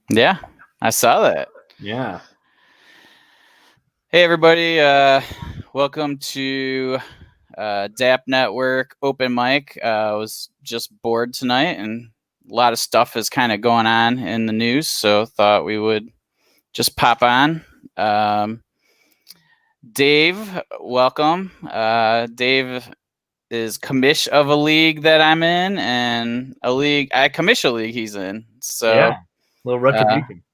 Yeah, I saw that. Yeah. Hey, everybody. Welcome to DAP Network Open Mic. I was just bored tonight, and a lot of stuff is kind of going on in the news, so thought we would just pop on. Dave, welcome. Dave is commish of a league that I'm in, and I commish a league he's in. So Yeah. Little uh, retribution.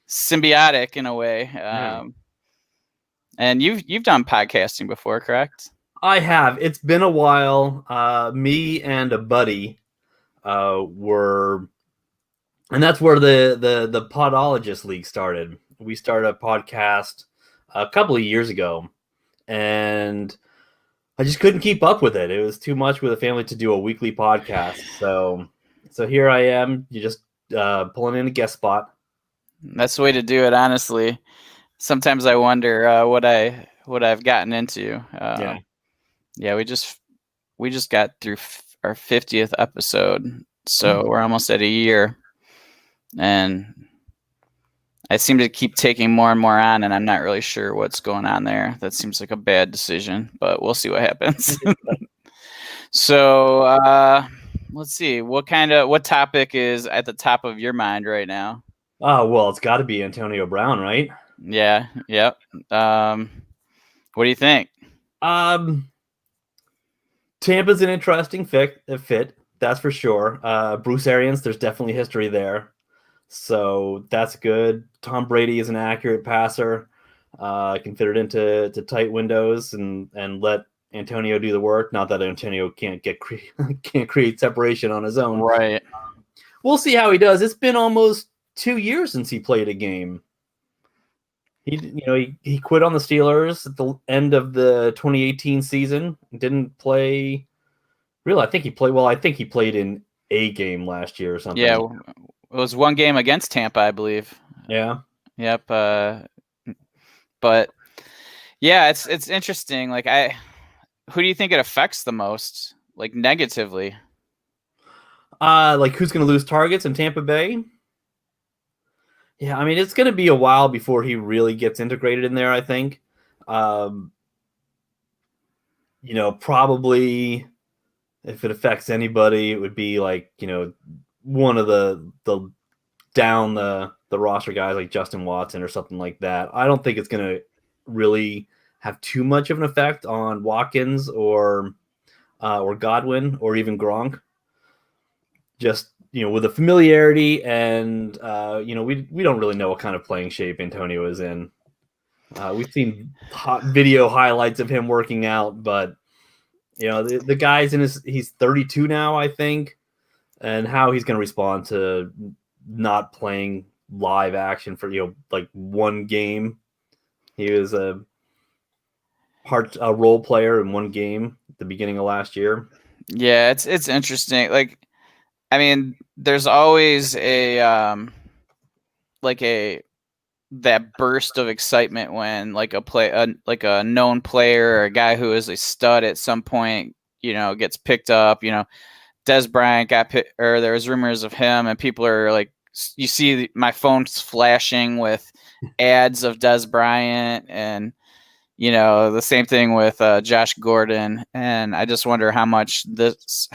symbiotic in a way. Yeah. And you've done podcasting before, correct? I have. It's been a while. Me and a buddy were, and that's where the Podologist League started. We started a podcast a couple of years ago, and I just couldn't keep up with it. It was too much with a family to do a weekly podcast. So here I am. You just pulling in a guest spot. That's the way to do it, honestly. Sometimes I wonder what I've gotten into. Yeah. Yeah, we just got through our 50th episode, so we're almost at a year, and I seem to keep taking more and more on, and I'm not really sure what's going on there. That seems like a bad decision, but we'll see what happens. So let's see, what topic is at the top of your mind right now? Oh, well, it's got to be Antonio Brown, right? Yeah, yep. What do you think? Tampa's an interesting fit, that's for sure. Bruce Arians, there's definitely history there, so that's good. Tom Brady is an accurate passer. Can fit it into tight windows and let Antonio do the work. Not that Antonio can't can't create separation on his own. Right. We'll see how he does. It's been almost 2 years since he played a game. He quit on the Steelers at the end of the 2018 season. Didn't play. Really, I think he played. Well, I think he played in a game last year or something. Yeah, it was one game against Tampa, I believe. Yeah. Yep. But yeah, it's interesting. Like, who do you think it affects the most, like negatively? Like who's going to lose targets in Tampa Bay? Yeah, I mean it's going to be a while before he really gets integrated in there. I think. Probably if it affects anybody, it would be like one of the down the roster guys like Justin Watson or something like that. I don't think it's going to really have too much of an effect on Watkins or Godwin or even Gronk. Just with the familiarity and we don't really know what kind of playing shape Antonio is in. We've seen hot video highlights of him working out, but the guy's he's 32 now, I think, and how he's going to respond to not playing live action for like one game. He was a role player in one game at the beginning of last year. Yeah, it's interesting. Like, I mean, there's always that burst of excitement when like a known player or a guy who is a stud at some point, gets picked up. Dez Bryant got picked, or there was rumors of him, and people are like, you see my phone's flashing with ads of Dez Bryant, and the same thing with Josh Gordon. And I just wonder how much this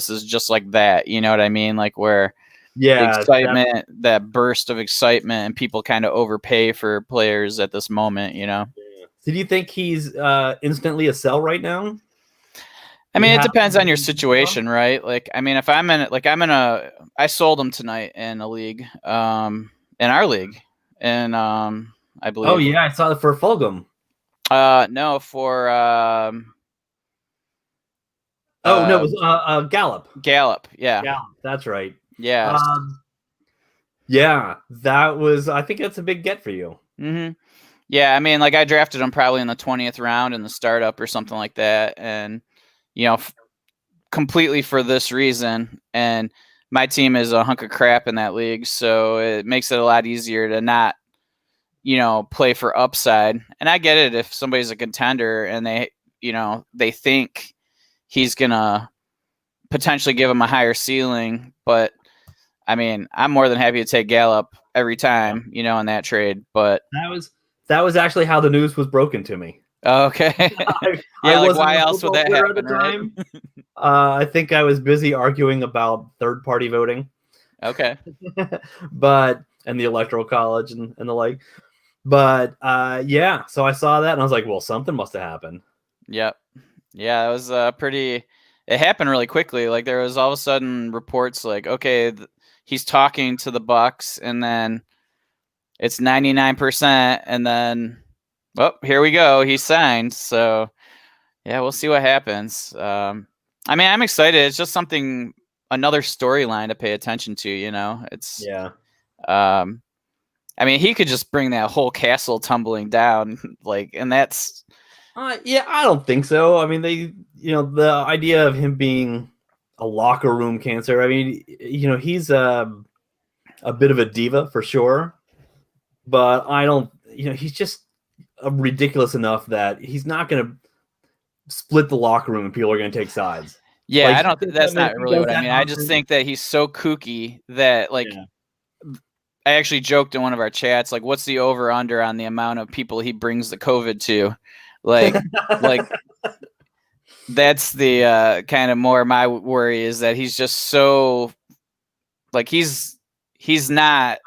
is just like that. You know what I mean? Like where the excitement, that burst of excitement, and people kind of overpay for players at this moment. So do you think he's instantly a sell right now? I mean, it depends on your situation, right? Like, I mean, if I sold him tonight in a league, in our league, and I believe. Oh yeah, I saw it for Fulgham. No, for no, it was Gallup. Gallup, yeah. Gallup, that's right. Yeah. Yeah, that was. I think that's a big get for you. Mm-hmm. Yeah, I mean, like I drafted him probably in the 20th round in the startup or something like that, and completely for this reason. And my team is a hunk of crap in that league, so it makes it a lot easier to not, play for upside. And I get it if somebody's a contender and they think he's gonna potentially give him a higher ceiling, but I mean, I'm more than happy to take Gallup every time, you know, in that trade. But that was actually how the news was broken to me. okay, I yeah, like wasn't why on else would football that Twitter at the happen, right? time. I think I was busy arguing about third-party voting, Okay, and the electoral college and the like. But yeah, so I saw that and I was like, well, something must have happened. yep, yeah, it was pretty. It happened really quickly. Like there was all of a sudden reports like, okay, he's talking to the Bucks, and then it's 99%, and then, well, here we go, he signed. So yeah, we'll see what happens. I mean, I'm excited. It's just something, another storyline to pay attention to. You know, it's Yeah. I mean, he could just bring that whole castle tumbling down, like, and that's. Yeah, I don't think so. I mean, the idea of him being a locker room cancer. I mean, he's a bit of a diva for sure, but I don't. He's just ridiculous enough that he's not going to split the locker room and people are going to take sides. Yeah, Like I don't. That's not he really does what I that mean. I just nonsense. think that he's so kooky that, like, Yeah. I actually joked in one of our chats, like, what's the over under on the amount of people he brings the COVID to? Like, like that's the kind of more my worry is that he's just so, like, he's not.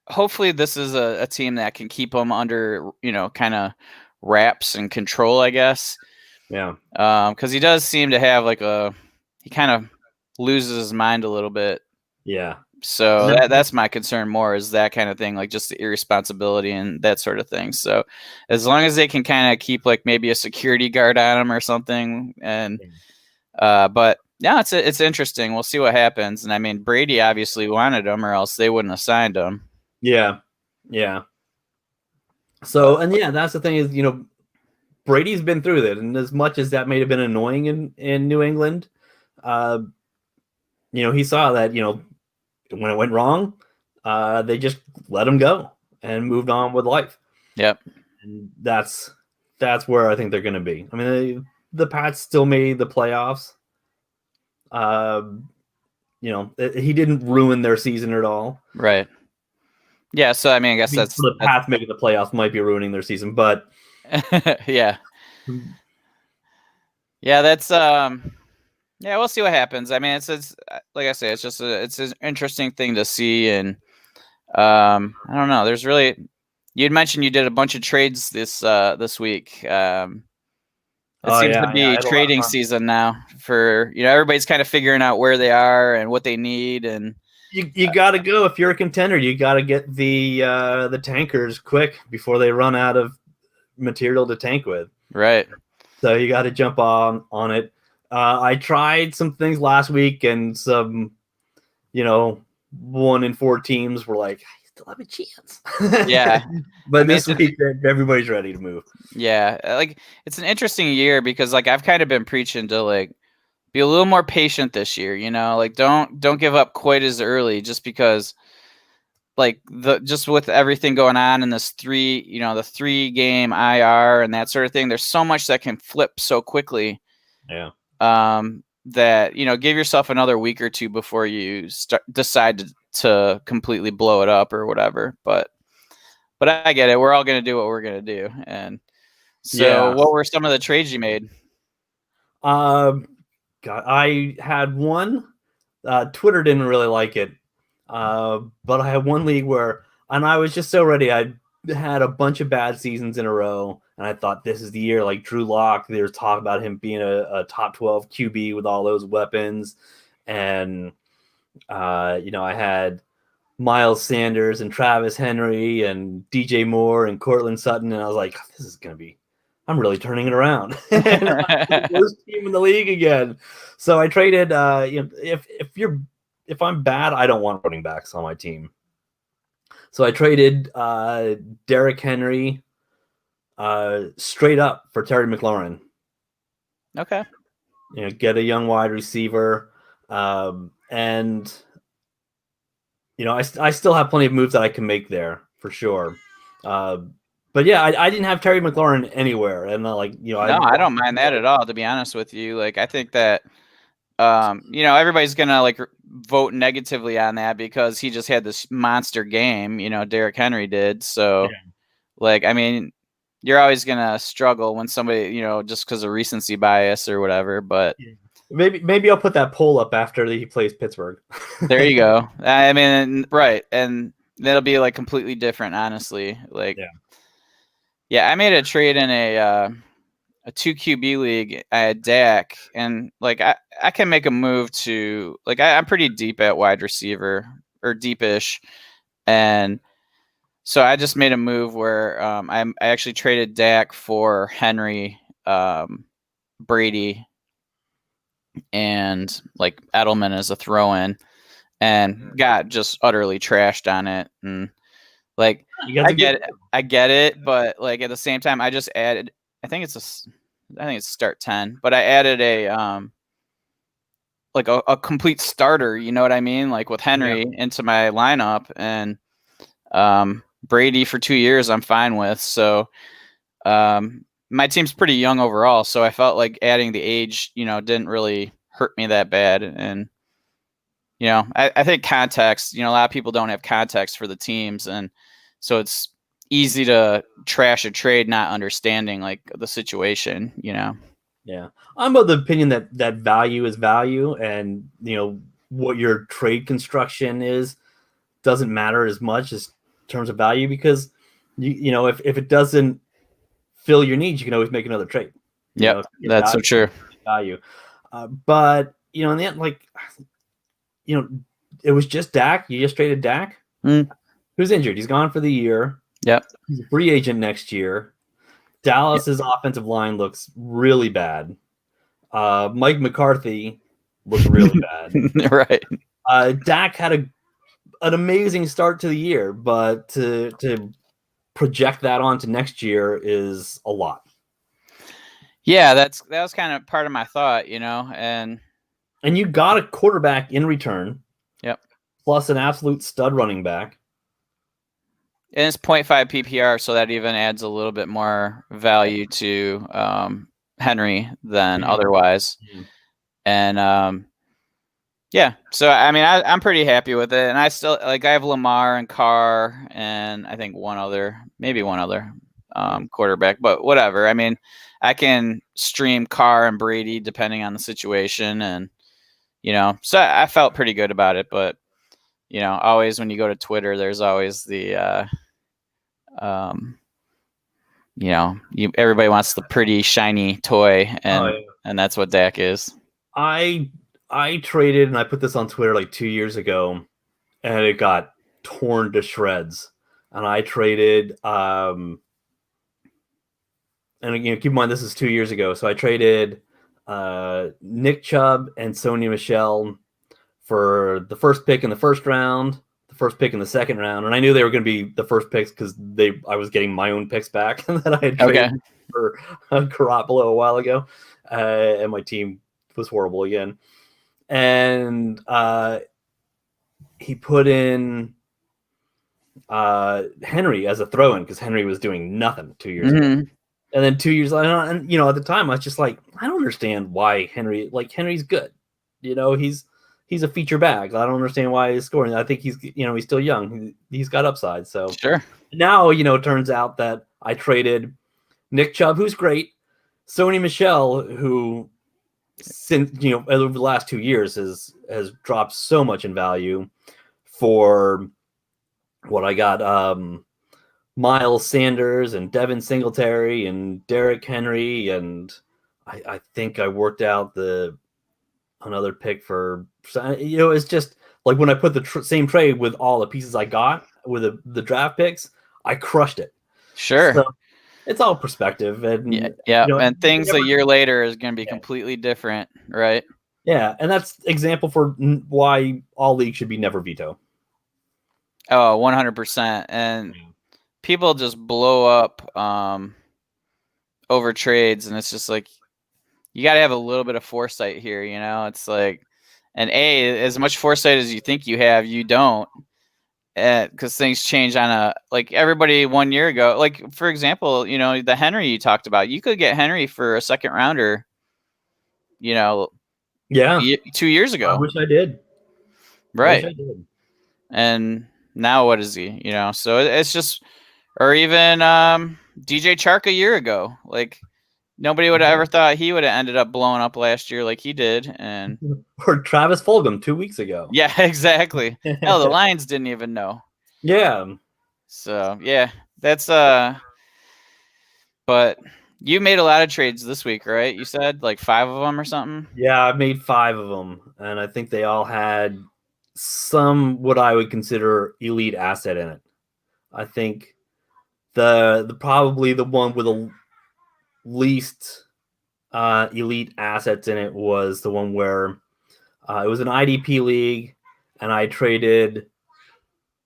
Hopefully, this is a team that can keep him under, kind of wraps and control, I guess. Yeah. Because he does seem to have he kind of loses his mind a little bit. Yeah. So that's my concern more, is that kind of thing, like just the irresponsibility and that sort of thing. So as long as they can kind of keep like maybe a security guard on him or something, and but yeah, it's interesting. We'll see what happens. And I mean, Brady obviously wanted him, or else they wouldn't have signed him. Yeah. Yeah. So, and yeah, that's the thing is, Brady's been through that, and as much as that may have been annoying in New England, he saw that, when it went wrong, they just let him go and moved on with life. Yep. And that's where I think they're going to be. I mean, the Pats still made the playoffs. He didn't ruin their season at all. Right. Yeah. So I mean, I guess that's the Pats making the playoffs might be ruining their season, but yeah. Yeah, that's yeah, we'll see what happens. I mean, it's like I say, it's just it's an interesting thing to see, and I don't know. There's really, you'd mentioned you did a bunch of trades this week. It seems to be trading season now for, everybody's kind of figuring out where they are and what they need, and you got to go if you're a contender. You got to get the tankers quick before they run out of material to tank with. Right. So you got to jump on it. I tried some things last week, and some, 1 in 4 teams were like, I still have a chance. Yeah. But this week, everybody's ready to move. Yeah. Like, it's an interesting year because, like, I've kind of been preaching to, like, be a little more patient this year, like don't give up quite as early, just because, like, just with everything going on in this the 3-game IR and that sort of thing, there's so much that can flip so quickly. Yeah. That, give yourself another week or two before you decide to completely blow it up or whatever. But I get it. We're all going to do what we're going to do. And so, what were some of the trades you made? God, I had one. Twitter didn't really like it, but I had one league and I was just so ready. I had a bunch of bad seasons in a row, and I thought this is the year. Like Drew Lock, there's talk about him being a top 12 QB with all those weapons, and I had Miles Sanders and Travis Henry and DJ Moore and Cortland Sutton, and I was like, this is gonna be. I'm really turning it around. And I'm the worst team in the league again. So I traded. If I'm bad, I don't want running backs on my team. So I traded Derrick Henry straight up for Terry McLaurin. Okay. Get a young wide receiver, and I still have plenty of moves that I can make there for sure. But yeah, I didn't have Terry McLaurin anywhere, and no, I don't mind that at all. To be honest with you, like I think that everybody's gonna like vote negatively on that because he just had this monster game. Derrick Henry did. So, like, I mean, you're always gonna struggle when somebody, just because of recency bias or whatever. But maybe I'll put that poll up after he plays Pittsburgh. there you go. I mean, right, and that'll be like completely different, honestly. Like, yeah, I made a trade in a 2 QB league at DAC, and like I can make a move to like I'm pretty deep at wide receiver or deepish, and so I just made a move where I actually traded Dak for Henry, Brady, and like Edelman as a throw-in, and got just utterly trashed on it. And like I get it, but like at the same time, I just added. I think it's start 10, but I added a like a complete starter. You know what I mean? Like with Henry into my lineup, and Brady for 2 years, I'm fine with. So my team's pretty young overall, so I felt like adding the age, didn't really hurt me that bad. And I think context. A lot of people don't have context for the teams, and so it's easy to trash a trade not understanding like the situation. Yeah, I'm of the opinion that value is value, and what your trade construction is doesn't matter as much as terms of value, because if it doesn't fill your needs, you can always make another trade. Yeah, that's so true. Value, but in the end, like it was just Dak. You just traded Dak. Who's injured? He's gone for the year. Yep, he's a free agent next year. Dallas's offensive line looks really bad. Mike McCarthy looks really bad. Right. Dak had an amazing start to the year, but to project that on to next year is a lot. Yeah, that was kind of part of my thought, and you got a quarterback in return. Yep. Plus an absolute stud running back. And it's 0.5 PPR, so that even adds a little bit more value to Henry than otherwise. And yeah, so I mean, I'm pretty happy with it, and I still I have Lamar and Carr, and I think maybe one other quarterback, but whatever. I mean, I can stream Carr and Brady depending on the situation, and so I felt pretty good about it. But always when you go to Twitter, there's always the everybody wants the pretty shiny toy, and that's what Dak is. I traded, and I put this on Twitter like 2 years ago, and it got torn to shreds. And I traded, and keep in mind this is 2 years ago, so I traded Nick Chubb and Sony Michel for the first pick in the first round, the first pick in the second round, and I knew they were going to be the first picks because I was getting my own picks back that I had traded for Garoppolo a while ago, and my team was horrible again. And he put in Henry as a throw-in because Henry was doing nothing 2 years ago. And then 2 years later, and at the time I was just like, I don't understand why Henry's good. He's a feature bag. I don't understand why he's scoring. I think he's still young. He's got upside. So sure. Now, it turns out that I traded Nick Chubb, who's great, Sony Michel, who since over the last 2 years has dropped so much in value, for what I got, Miles Sanders and Devin Singletary and Derrick Henry, and I think I worked out another pick for it's just like when I put the same trade with all the pieces I got with the draft picks, I crushed it. Sure. So it's all perspective, and and things a year later is going to be completely different, right? Yeah, and that's example for why all leagues should be never veto. Oh, 100%. And people just blow up over trades, and it's just like you got to have a little bit of foresight here. It's like, and as much foresight as you think you have, you don't. Because things change on everybody 1 year ago. Like, for example, the Henry you talked about, you could get Henry for a second rounder, Yeah, 2 years I ago. wish I did. I wish Right. I did. And now what is he? So it's just, or even DJ Chark a year ago. Like nobody would have ever thought he would have ended up blowing up last year like he did. And Or Travis Fulgham 2 weeks ago. yeah, exactly. Hell, the Lions didn't even know. Yeah. So yeah, that's but you made a lot of trades this week, right? You said like 5 of them or something. Yeah, I made 5 of them, and I think they all had some what I would consider elite asset in it. I think the probably the one with the least elite assets in it was the one where it was an IDP league, and I traded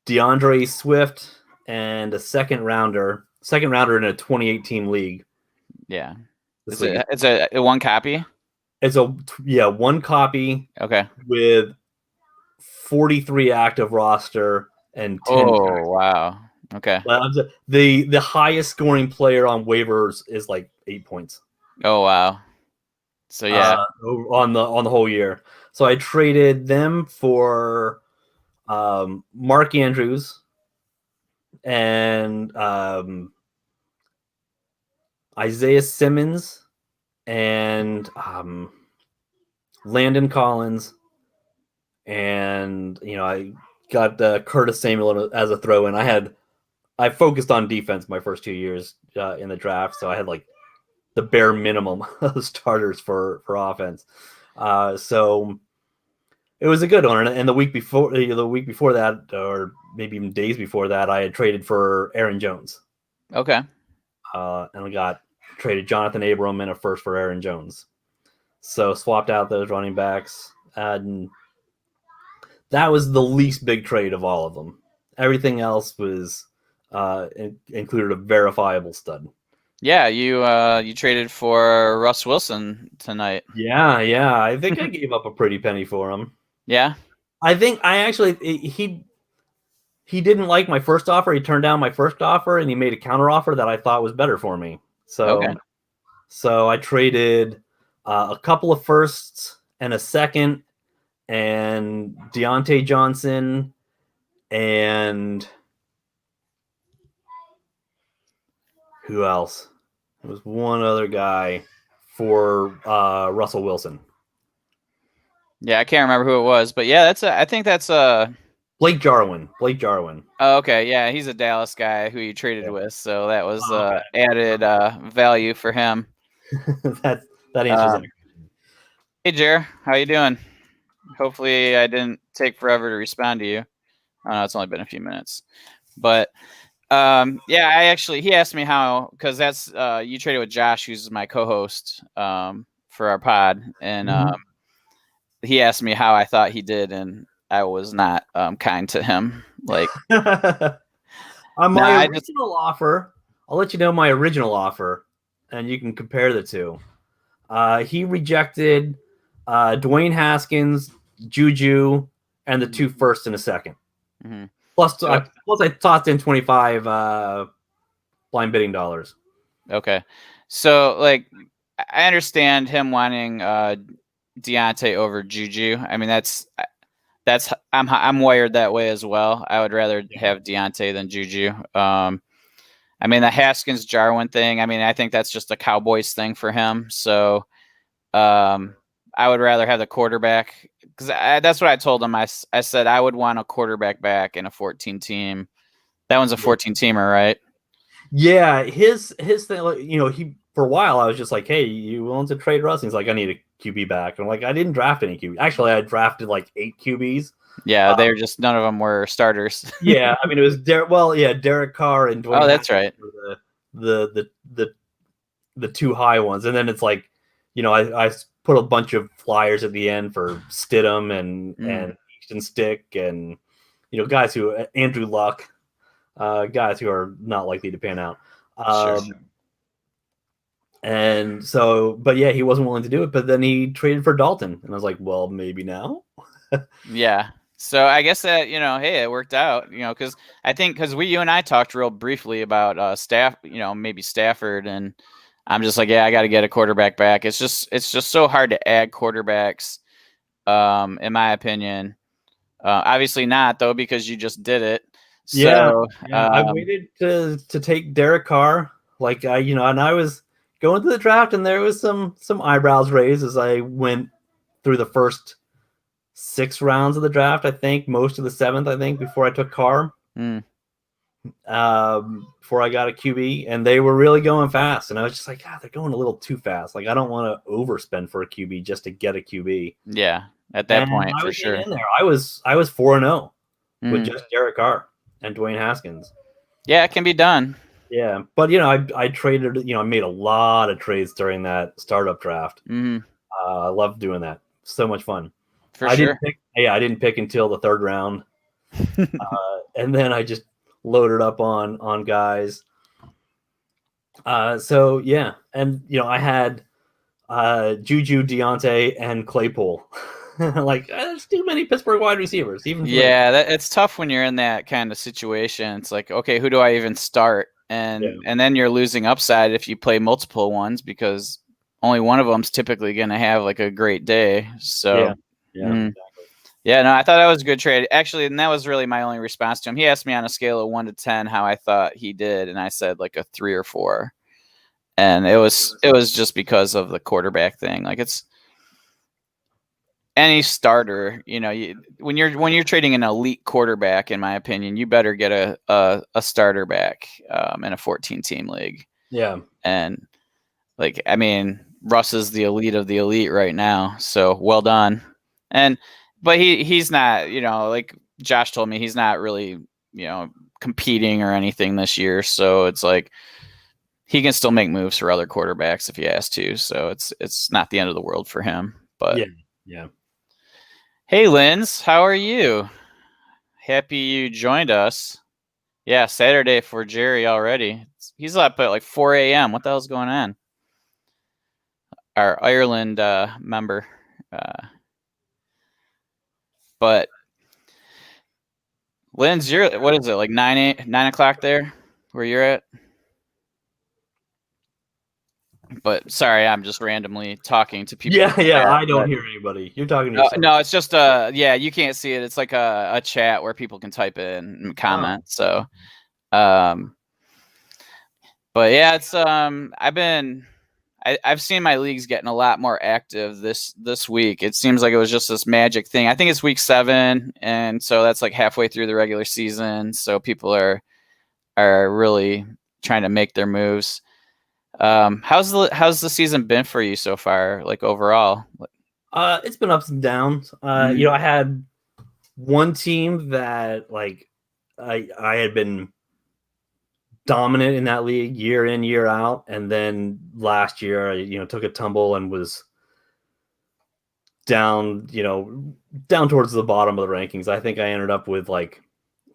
DeAndre Swift and a second rounder in a 2018 league. Yeah. This It's league a it's a one copy. it's one copy Okay. with 43 active roster and 10 tax. Oh wow. Okay. The highest scoring player on waivers is like 8 points. Oh wow. So yeah. On the whole year. So I traded them for Mark Andrews and Isaiah Simmons and Landon Collins, and I got Curtis Samuel as a throw in. I focused on defense my first 2 years in the draft, so I had like the bare minimum of starters for offense. So it was a good one. And the week before that, or maybe even days before that, I had traded for Aaron Jones. Okay. And we traded Jonathan Abram and a first for Aaron Jones. So swapped out those running backs, and that was the least big trade of all of them. Everything else was included a verifiable stud. Yeah, you traded for Russ Wilson tonight. Yeah. I think I gave up a pretty penny for him. Yeah. I think he didn't like my first offer. He turned down my first offer, and he made a counter offer that I thought was better for me. Okay. So I traded a couple of firsts and a second, and Deontay Johnson, and who else? There was one other guy for Russell Wilson. Yeah, I can't remember who it was, but yeah, I think that's Blake Jarwin. Oh, okay, yeah, he's a Dallas guy who you traded with, so that was added value for him. that answers it. Hey, Jer, how you doing? Hopefully, I didn't take forever to respond to you. Oh, no, it's only been a few minutes, but yeah, he asked me how, because that's you traded with Josh, who's my co-host for our pod, and he asked me how I thought he did, and I was not kind to him. Like on my original offer, I'll let you know my original offer, and you can compare the two. He rejected Dwayne Haskins, Juju, and the 2 firsts and a second. Mm-hmm. Plus I tossed in 25 blind bidding dollars. Okay, so like I understand him wanting Deontay over Juju. I mean that's I'm wired that way as well. I would rather have Deontay than Juju. I mean the Haskins Jarwin thing. I mean I think that's just a Cowboys thing for him. So I would rather have the quarterback, because that's what I told him. I said I would want a quarterback back in a 14 team. That one's a 14 teamer, right? Yeah, his thing, he for a while I was just like, hey, you willing to trade Russ? And he's like, I need a QB back. And I'm like, I didn't draft any QB. Actually, I drafted like 8 QBs. Yeah, they're just, none of them were starters. Yeah, I mean it was Derek Carr and Dwayne. Oh, that's right. The 2 high ones, and then it's like, I put a bunch of flyers at the end for Stidham and Easton Stick, and guys who Andrew Luck, guys who are not likely to pan out. Sure. And so, but yeah, he wasn't willing to do it. But then he traded for Dalton, and I was like, well, maybe now. Yeah. So I guess that hey, it worked out. Because I think you and I talked real briefly about staff. Maybe Stafford, and I'm just like, yeah, I got to get a quarterback back. It's just so hard to add quarterbacks. in my opinion. Obviously not though, because you just did it. Yeah, So yeah. I waited to take Derek Carr, like and I was going to the draft, and there was some eyebrows raised as I went through the first 6 rounds of the draft. I think most of the 7th. I think before I took Carr, before I got a QB, and they were really going fast, and I was just like, God, they're going a little too fast. Like I don't want to overspend for a QB just to get a QB. Yeah, at that point, I for was sure. in there. I was 4-0 with just Derek Carr and Dwayne Haskins. Yeah, it can be done. Yeah, but I traded. I made a lot of trades during that startup draft. I loved doing that. So much fun. For sure. I didn't pick until the 3rd round, and then I just loaded up on guys. So yeah, and I had Juju, Deontay, and Claypool. Like there's too many Pittsburgh wide receivers. Even it's tough when you're in that kind of situation. It's like, okay, who do I even start? And then you're losing upside if you play multiple ones, because only one of them's typically going to have like a great day. So exactly. Yeah, no, I thought that was a good trade. Actually, and that was really my only response to him. He asked me on a scale of 1 to 10 how I thought he did, and I said like a 3 or 4. And it was just because of the quarterback thing. Like it's any starter, when you're trading an elite quarterback, in my opinion, you better get a starter back in a 14-team league. Yeah. And like, I mean, Russ is the elite of the elite right now, so well done. But he's not, like Josh told me, he's not really, competing or anything this year. So it's like he can still make moves for other quarterbacks if he has to. So it's not the end of the world for him. But yeah. Hey, Linz, how are you? Happy you joined us. Yeah, Saturday for Jerry already. He's up at like 4 a.m. What the hell's going on? Our Ireland member. But Linz, what is it, like 9 o'clock there where you're at? But sorry, I'm just randomly talking to people. Yeah, I don't hear anybody. You're talking to yourself. No, it's just you can't see it. It's like a chat where people can type in and comment. So, but yeah, it's I've seen my leagues getting a lot more active this week. It seems like it was just this magic thing. I think it's week 7, and so that's like halfway through the regular season. So people are really trying to make their moves. How's the season been for you so far, like overall? It's been ups and downs. I had one team that like I had been dominant in that league year in, year out, and then last year I took a tumble and was down towards the bottom of the rankings. I think I ended up with like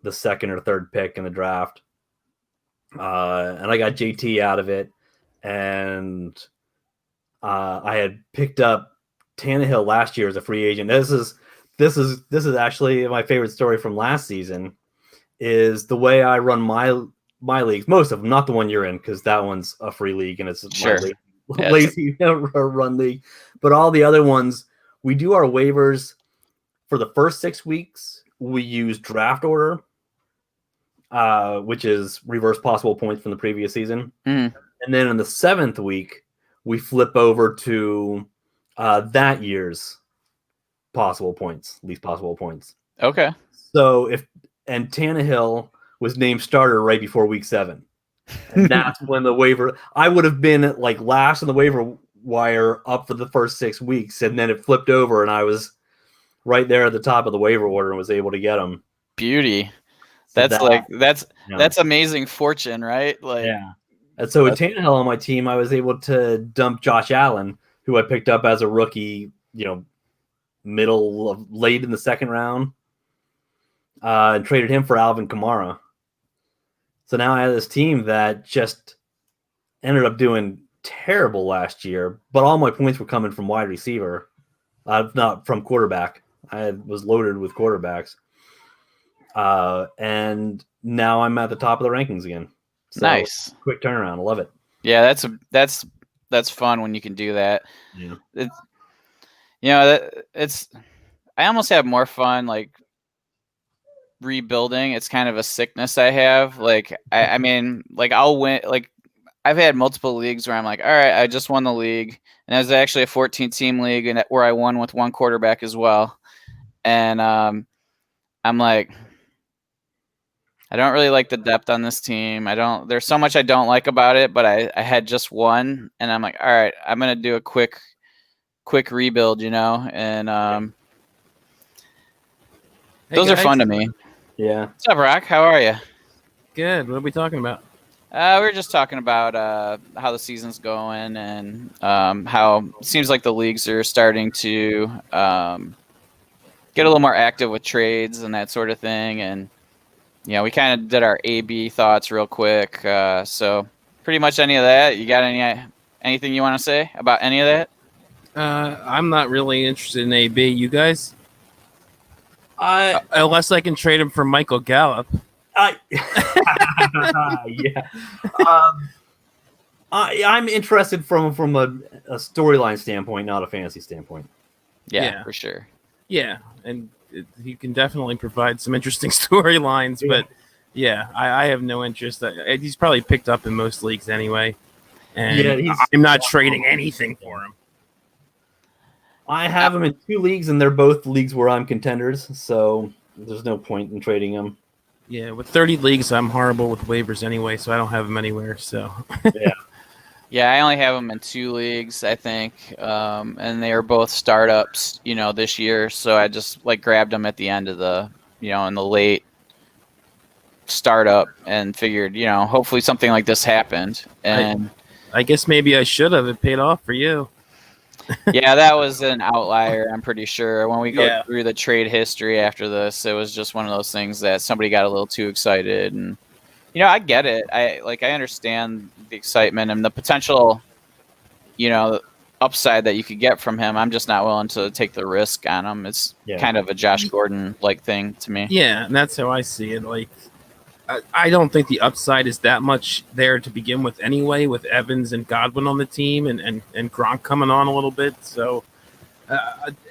the 2nd or 3rd pick in the draft, and I got JT out of it. And I had picked up Tannehill last year as a free agent. This is actually my favorite story from last season. Is the way I run my leagues, most of them, not the one you're in, because that one's a free league and it's lazy run league. But all the other ones, we do our waivers for the first 6 weeks. We use draft order, which is reverse possible points from the previous season. And then in the 7th week, we flip over to that year's possible points, least possible points. Okay. So and Tannehill was named starter right before week 7. And that's when the waiver, I would have been like last in the waiver wire up for the first 6 weeks. And then it flipped over and I was right there at the top of the waiver order and was able to get him. Beauty. So that's amazing fortune, right? Like, yeah. And so with Tannehill on my team, I was able to dump Josh Allen, who I picked up as a rookie, late in the 2nd round, and traded him for Alvin Kamara. So now I have this team that just ended up doing terrible last year, but all my points were coming from wide receiver, not from quarterback. I was loaded with quarterbacks. And now I'm at the top of the rankings again. So, nice. Quick turnaround. I love it. Yeah, that's fun when you can do that. Yeah. It's I almost have more fun like rebuilding. It's kind of a sickness I have. Like I mean, like I'll win. Like I've had multiple leagues where I'm like, all right, I just won the league, and it was actually a 14-team league, and where I won with one quarterback as well. And I'm like, I don't really like the depth on this team. I don't. There's so much I don't like about it, but I had just one, and I'm like, all right, I'm gonna do a quick rebuild, and those are fun to me. Yeah. What's up, Rock? How are you? Good. What are we talking about? We were just talking about how the season's going and how it seems like the leagues are starting to get a little more active with trades and that sort of thing. And, we kind of did our A/B thoughts real quick. So pretty much any of that. You got anything you want to say about any of that? I'm not really interested in AB. You guys? Unless I can trade him for Michael Gallup. Yeah. I'm interested from a storyline standpoint, not a fantasy standpoint. Yeah, for sure. Yeah, and he can definitely provide some interesting storylines, but yeah, I have no interest. He's probably picked up in most leagues anyway, and I'm not trading anything for him. I have him in 2 leagues, and they're both leagues where I'm contenders, so there's no point in trading him. Yeah, with 30 leagues, I'm horrible with waivers anyway, so I don't have him anywhere. So yeah, I only have him in 2 leagues, I think, and they are both startups, this year. So I just grabbed them at the end of the, in the late startup, and figured, hopefully something like this happened. And I guess maybe I should have. It paid off for you. Yeah, that was an outlier, I'm pretty sure. When we go through the trade history after this, it was just one of those things that somebody got a little too excited. And, I get it. I understand the excitement and the potential, upside that you could get from him. I'm just not willing to take the risk on him. It's kind of a Josh Gordon-like thing to me. Yeah, and that's how I see it. I don't think the upside is that much there to begin with anyway, with Evans and Godwin on the team and Gronk coming on a little bit. So,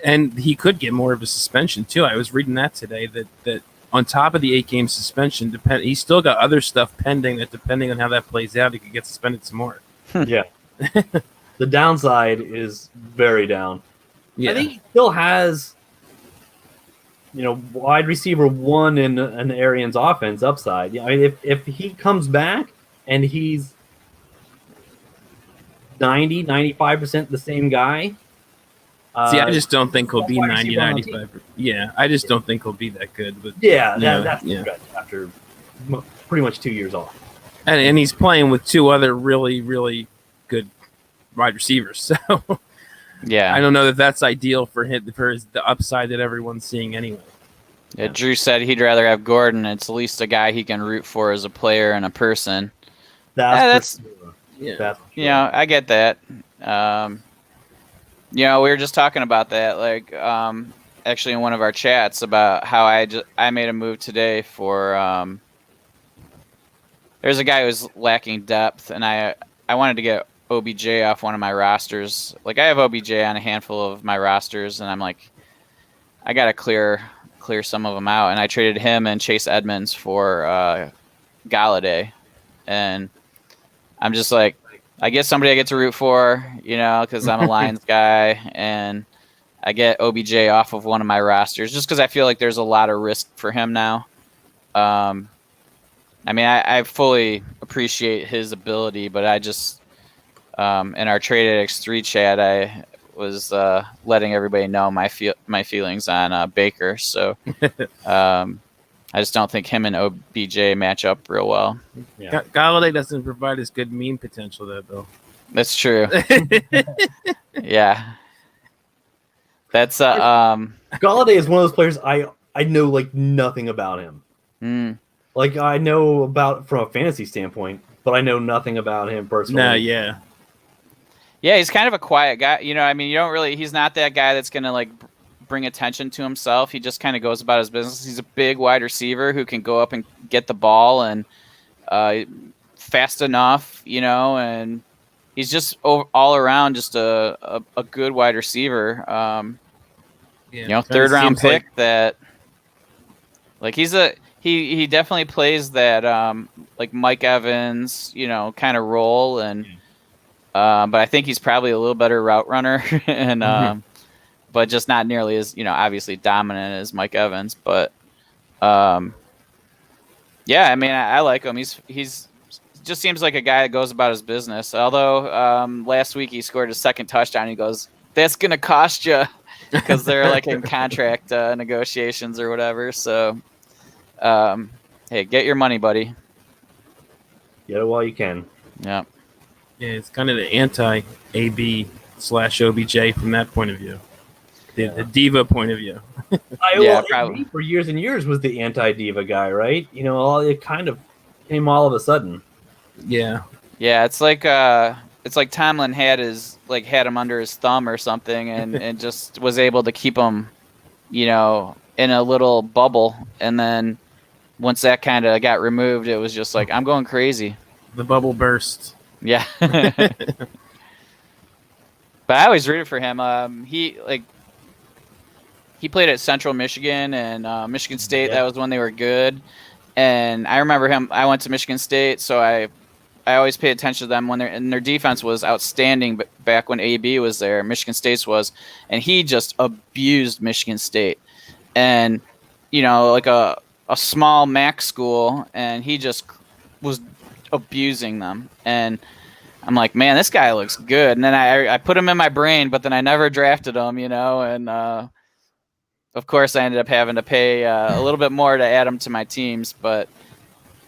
and he could get more of a suspension too. I was reading that today that on top of the 8-game suspension, he's still got other stuff pending that depending on how that plays out, he could get suspended some more. Yeah. The downside is very down. Yeah. I think he still has wide receiver 1 in an Arians offense upside. I mean, if he comes back and he's 95% the same guy. See, I just don't think he'll be 90, 95. Yeah, I just don't think he'll be that good. But that's after pretty much 2 years off. And he's playing with 2 other really, really good wide receivers. So yeah, I don't know that that's ideal for the upside that everyone's seeing anyway. Yeah, Drew said he'd rather have Gordon. It's at least a guy he can root for as a player and a person. That's I get that. We were just talking about that, actually in one of our chats about how I made a move today for. There's a guy who's lacking depth, and I wanted to get OBJ off one of my rosters. I have OBJ on a handful of my rosters, and I'm like, I gotta clear some of them out, and I traded him and Chase Edmonds for Galladay, and I'm just like, I get somebody I get to root for, because I'm a Lions guy, and I get OBJ off of one of my rosters just because I feel like there's a lot of risk for him now. I mean, I fully appreciate his ability, but I just in our Trade Addicts 3 chat, I was letting everybody know my feelings on Baker. So I just don't think him and OBJ match up real well. Yeah. Galladay doesn't provide as good meme potential though. That's true. Yeah. That's Galladay is one of those players I know nothing about him. I know about from a fantasy standpoint, but I know nothing about him personally. No, yeah. Yeah, he's kind of a quiet guy. He's not that guy that's going to bring attention to himself. He just kind of goes about his business. He's a big wide receiver who can go up and get the ball and fast enough, and he's just all around just a good wide receiver. Yeah, third round seems pick like- that, like he definitely plays that like Mike Evans, kind of role, and but I think he's probably a little better route runner, and but just not nearly as obviously dominant as Mike Evans. But yeah, I mean I like him. He's just seems like a guy that goes about his business. Although last week he scored his second touchdown, he goes, "That's gonna cost you," because they're like in contract negotiations or whatever. So, hey, get your money, buddy. Get it while you can. Yeah. Yeah, it's kind of the anti-AB/OBJ from that point of view, the diva point of view. Yeah, Well, probably. AB for years and years was the anti-diva guy, right? It kind of came all of a sudden. Yeah, Yeah, it's like Tomlin had him under his thumb or something, and just was able to keep him, in a little bubble, and then once that kind of got removed, it was just like I'm going crazy. the bubble burst. Yeah. But I always rooted for him. He played at Central Michigan and Michigan State. Yeah. That was when they were good. And I remember him. I went to Michigan State, so I always paid attention to them their defense was outstanding. But back when AB was there, Michigan State's was, and he just abused Michigan State, and like a small MAC school, and he just was abusing them. And I'm like, man, this guy looks good. And then I put him in my brain, but then I never drafted him, and of course I ended up having to pay a little bit more to add him to my teams. But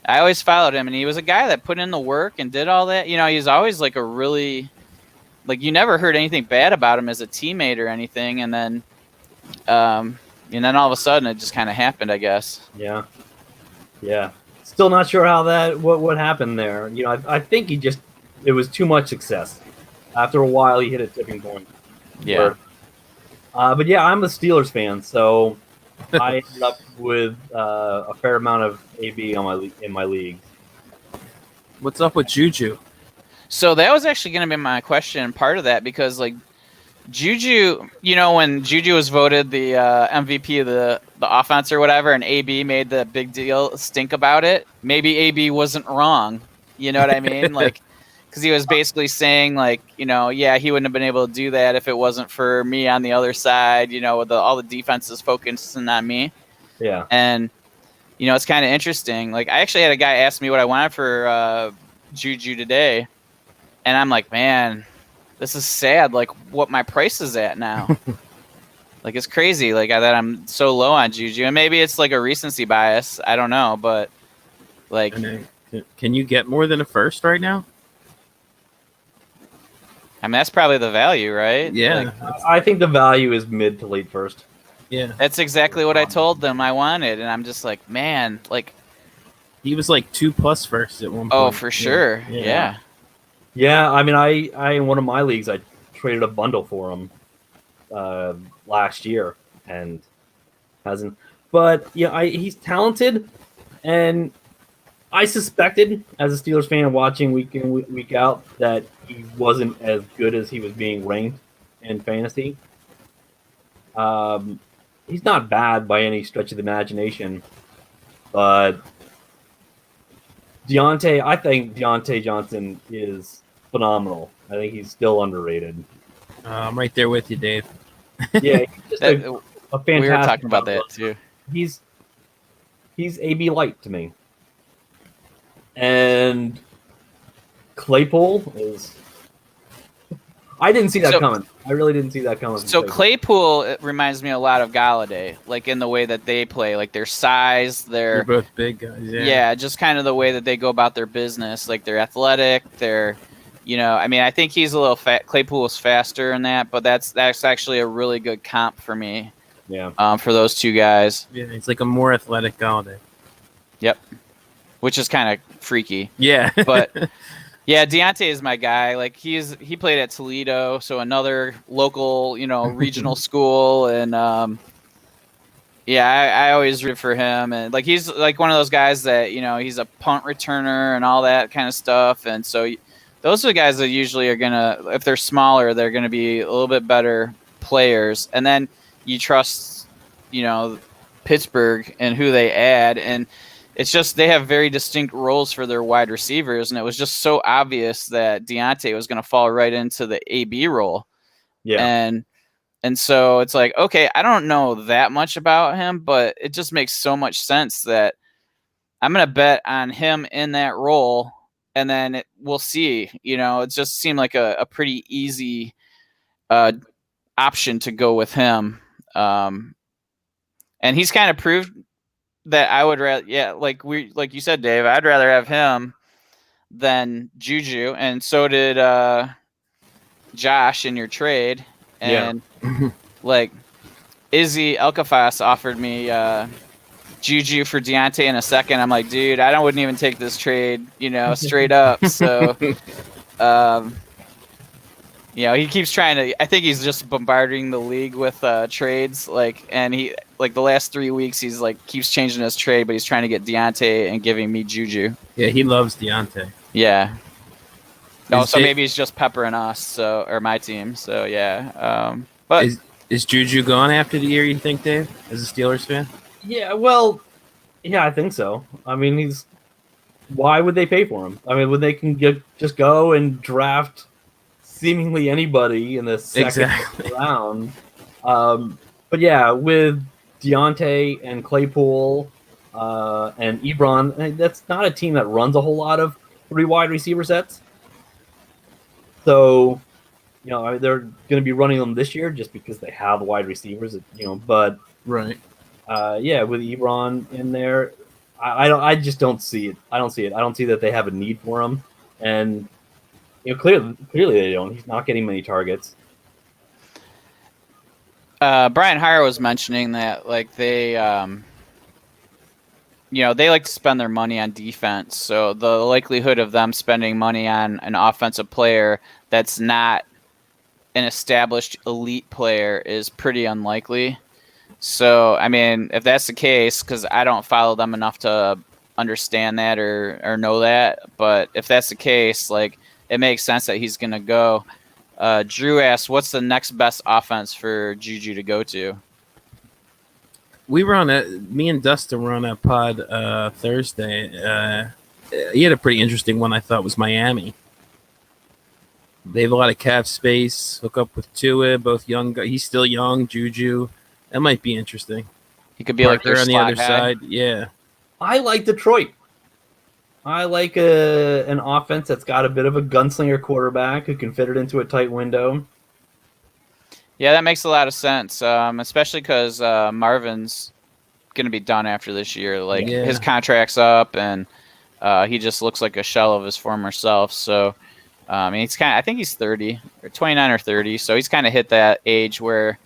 I always followed him, and he was a guy that put in the work and did all that. He's always like a really, like, you never heard anything bad about him as a teammate or anything. And then all of a sudden it just kind of happened, I guess. Yeah. Still not sure how what happened there. I think it was too much success. After a while, he hit a tipping point. Yeah. But yeah, I'm a Steelers fan, so I ended up with a fair amount of AB in my league. What's up with Juju? So that was actually going to be my question, part of that, because like Juju, when Juju was voted the MVP of the offense or whatever, and AB made the big deal stink about it, maybe AB wasn't wrong. You know what I mean? Like, because he was basically saying like, yeah, he wouldn't have been able to do that if it wasn't for me on the other side, with all the defenses focusing on me. Yeah. And, it's kind of interesting. Like, I actually had a guy ask me what I wanted for Juju today, and I'm like, man, this is sad, like what my price is at now. Like, it's crazy, like that I'm so low on Juju. And maybe it's like a recency bias. I don't know, but like, can you get more than a first right now? I mean, that's probably the value, right? Yeah. Like, I think the value is mid to late first. Yeah. that's exactly what I told them I wanted. And I'm just like, man, like, He was like 2+ first at one point. oh, for sure. Yeah. Yeah. Yeah, I mean, I in one of my leagues, I traded a bundle for him last year and hasn't. But yeah, he's talented, and I suspected as a Steelers fan watching week in week out that he wasn't as good as he was being ranked in fantasy. He's not bad by any stretch of the imagination, but I think Deontay Johnson is phenomenal. I think he's still underrated. I'm right there with you, Dave. Yeah, he's just a fantastic. We were talking about that too. He's AB light to me, and Claypool is. I didn't see that coming. I really didn't see that coming. So Claypool, it reminds me a lot of Galladay, like in the way that they play, like their size, They're both big guys. yeah, just kind of the way that they go about their business. Like they're athletic, they're, I mean, I think he's a little fat. Claypool is faster in that, but that's actually a really good comp for me. Yeah. For those two guys. Yeah, he's like a more athletic Galladay. Yep. Which is kind of freaky. Yeah. But yeah, Deontay is my guy. Like he played at Toledo, so another local, regional school, and yeah, I always root for him. And like he's like one of those guys that he's a punt returner and all that kind of stuff. And so those are the guys that usually are gonna, if they're smaller, they're gonna be a little bit better players. And then you trust, Pittsburgh and who they add, and it's just they have very distinct roles for their wide receivers, and it was just so obvious that Deontay was going to fall right into the AB role. Yeah. And so it's like, okay, I don't know that much about him, but it just makes so much sense that I'm going to bet on him in that role, and then we'll see. It just seemed like a pretty easy option to go with him. And he's kind of proved that I would rather, like you said, Dave, I'd rather have him than Juju, and so did Josh in your trade. And like Izzy Elkafas offered me Juju for Deontay in a second. I'm like, dude, I wouldn't even take this trade, straight up. So, he keeps trying to. I think he's just bombarding the league with trades. And he the last 3 weeks, he's keeps changing his trade, but he's trying to get Deontay and giving me Juju. Yeah, he loves Deontay. Yeah. No, so maybe he's just peppering us, or my team. So yeah. But is Juju gone after the year? You think, Dave, as a Steelers fan? Yeah, well, yeah, I think so. I mean, why would they pay for him? I mean, when they can just go and draft seemingly anybody in the second round. But yeah, with Deontay and Claypool and Ebron, that's not a team that runs a whole lot of 3 wide receiver sets. So, they're going to be running them this year just because they have wide receivers, but right. With Ebron in there, I just don't see it. I don't see it. I don't see that they have a need for him, and clearly they don't. He's not getting many targets. Brian Hire was mentioning that they they like to spend their money on defense, so the likelihood of them spending money on an offensive player that's not an established elite player is pretty unlikely. So, I mean, if that's the case, because I don't follow them enough to understand that or know that, but if that's the case, it makes sense that he's going to go. Drew asked, what's the next best offense for Juju to go to? Me and Dustin were on a pod Thursday. He had a pretty interesting one I thought was Miami. They have a lot of cap space, hook up with Tua, both young guys. He's still young, Juju. That might be interesting. He could be Parker on the other side. Yeah. I like Detroit. I like an offense that's got a bit of a gunslinger quarterback who can fit it into a tight window. Yeah, that makes a lot of sense, especially because Marvin's going to be done after this year. His contract's up, and he just looks like a shell of his former self. So, he's I think he's 30 or 29 or 30. So he's kind of hit that age where,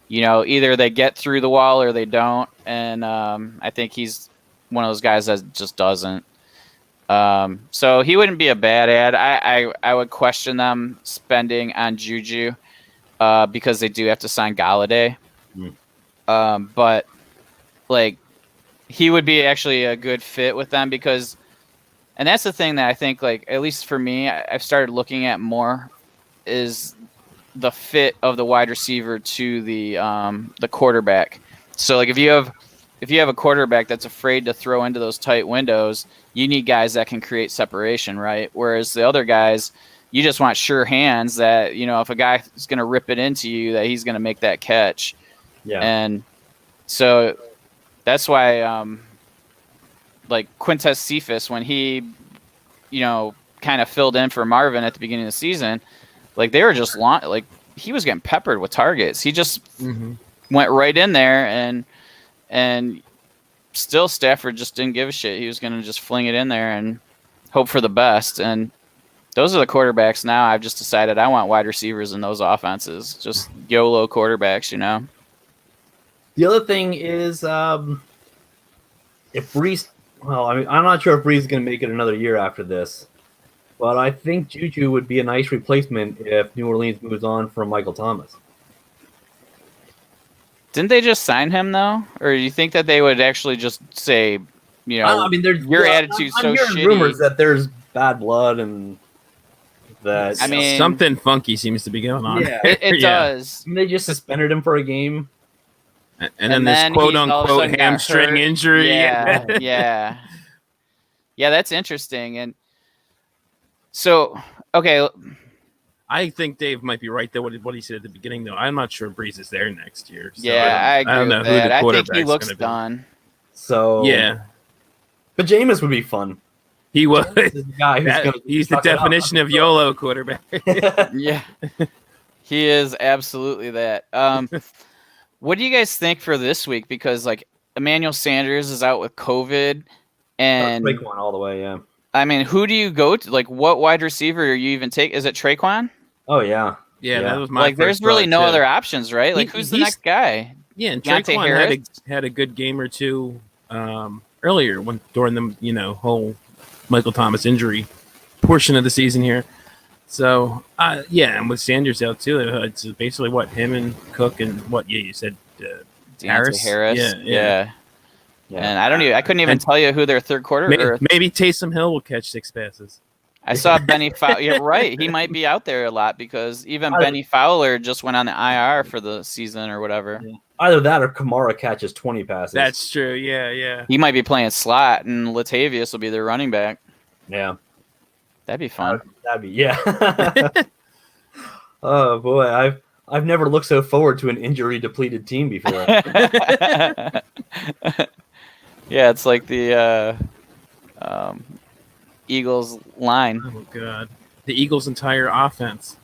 either they get through the wall or they don't. And I think he's one of those guys that just doesn't. So he wouldn't be a bad ad. I would question them spending on Juju because they do have to sign Galladay. But he would be actually a good fit with them because, and that's the thing that I think, at least for me, I've started looking at more is the fit of the wide receiver to the quarterback. So if you have a quarterback that's afraid to throw into those tight windows, you need guys that can create separation, right? Whereas the other guys, you just want sure hands that, if a guy is going to rip it into you, that he's going to make that catch. Yeah. And so that's why, Quintez Cephas, when he, kind of filled in for Marvin at the beginning of the season, they were just he was getting peppered with targets. He just went right in there and still Stafford just didn't give a shit. He was going to just fling it in there and hope for the best. And those are the quarterbacks now. I've just decided I want wide receivers in those offenses. Just YOLO quarterbacks, The other thing is if Brees, I'm not sure if Brees is going to make it another year after this, but I think Juju would be a nice replacement if New Orleans moves on from Michael Thomas. Didn't they just sign him though, or do you think that they would actually just say, your attitude's so shitty? I'm rumors that there's bad blood and that something funky seems to be going on. Yeah, it does. They just suspended him for a game. And then this he's quote all of a unquote sudden got hamstring hurt. injury. Yeah, yeah, yeah. That's interesting. And so, okay, I think Dave might be right though. What he said at the beginning though, I'm not sure Breeze is there next year. So yeah, I agree don't know with who that. the I think quarterback's he looks gonna be. done. So Yeah, but Jameis would be fun. he was. This is the guy who's He's the definition of YOLO quarterback. Yeah, he is absolutely that. What do you guys think for this week? Because like Emmanuel Sanders is out with COVID, and Traquan all the way. Yeah. I mean, who do you go to? Like, what wide receiver are you even take? Is it Traquan? Oh yeah. Yeah, that was my Like, there's first really thought, no too. other options, right? Like, who's the he's- next guy? Yeah, and Deontay Traquan Harris? had a good game or two earlier during the whole Michael Thomas injury portion of the season here. So yeah, and with Sanders out too, it's basically what him and Cook and what you said Deontay Harris. Yeah. And I couldn't even tell you who their third quarter. Maybe Taysom Hill will catch 6 passes. I saw Benny Fowler. Yeah, right. He might be out there a lot because even Benny Fowler just went on the IR for the season or whatever. Yeah. Either that or Kamara catches 20 passes. That's true. Yeah. He might be playing slot, and Latavius will be their running back. Yeah. That'd be fun. That'd be yeah. Oh boy, I've never looked so forward to an injury depleted team before. Yeah, it's like the Eagles line. Oh god, the Eagles' entire offense.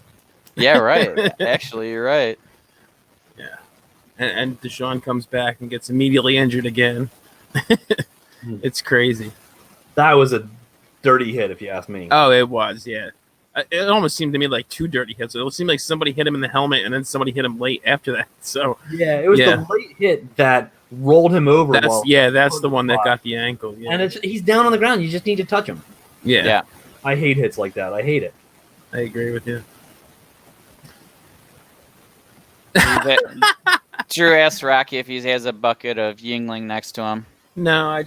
Yeah, right. Actually, you're right. Yeah, and Deshaun comes back and gets immediately injured again. It's crazy. That was a dirty hit, if you ask me. Oh, it was. Yeah, it almost seemed to me like 2 dirty hits. It seemed like somebody hit him in the helmet and then somebody hit him late after that. So yeah, it was the late hit that rolled him over. That's the one that got the ankle. Yeah. And he's down on the ground. You just need to touch him. Yeah. I hate hits like that. I hate it. I agree with you. Drew asked Rocky if he has a bucket of Yingling next to him. No, I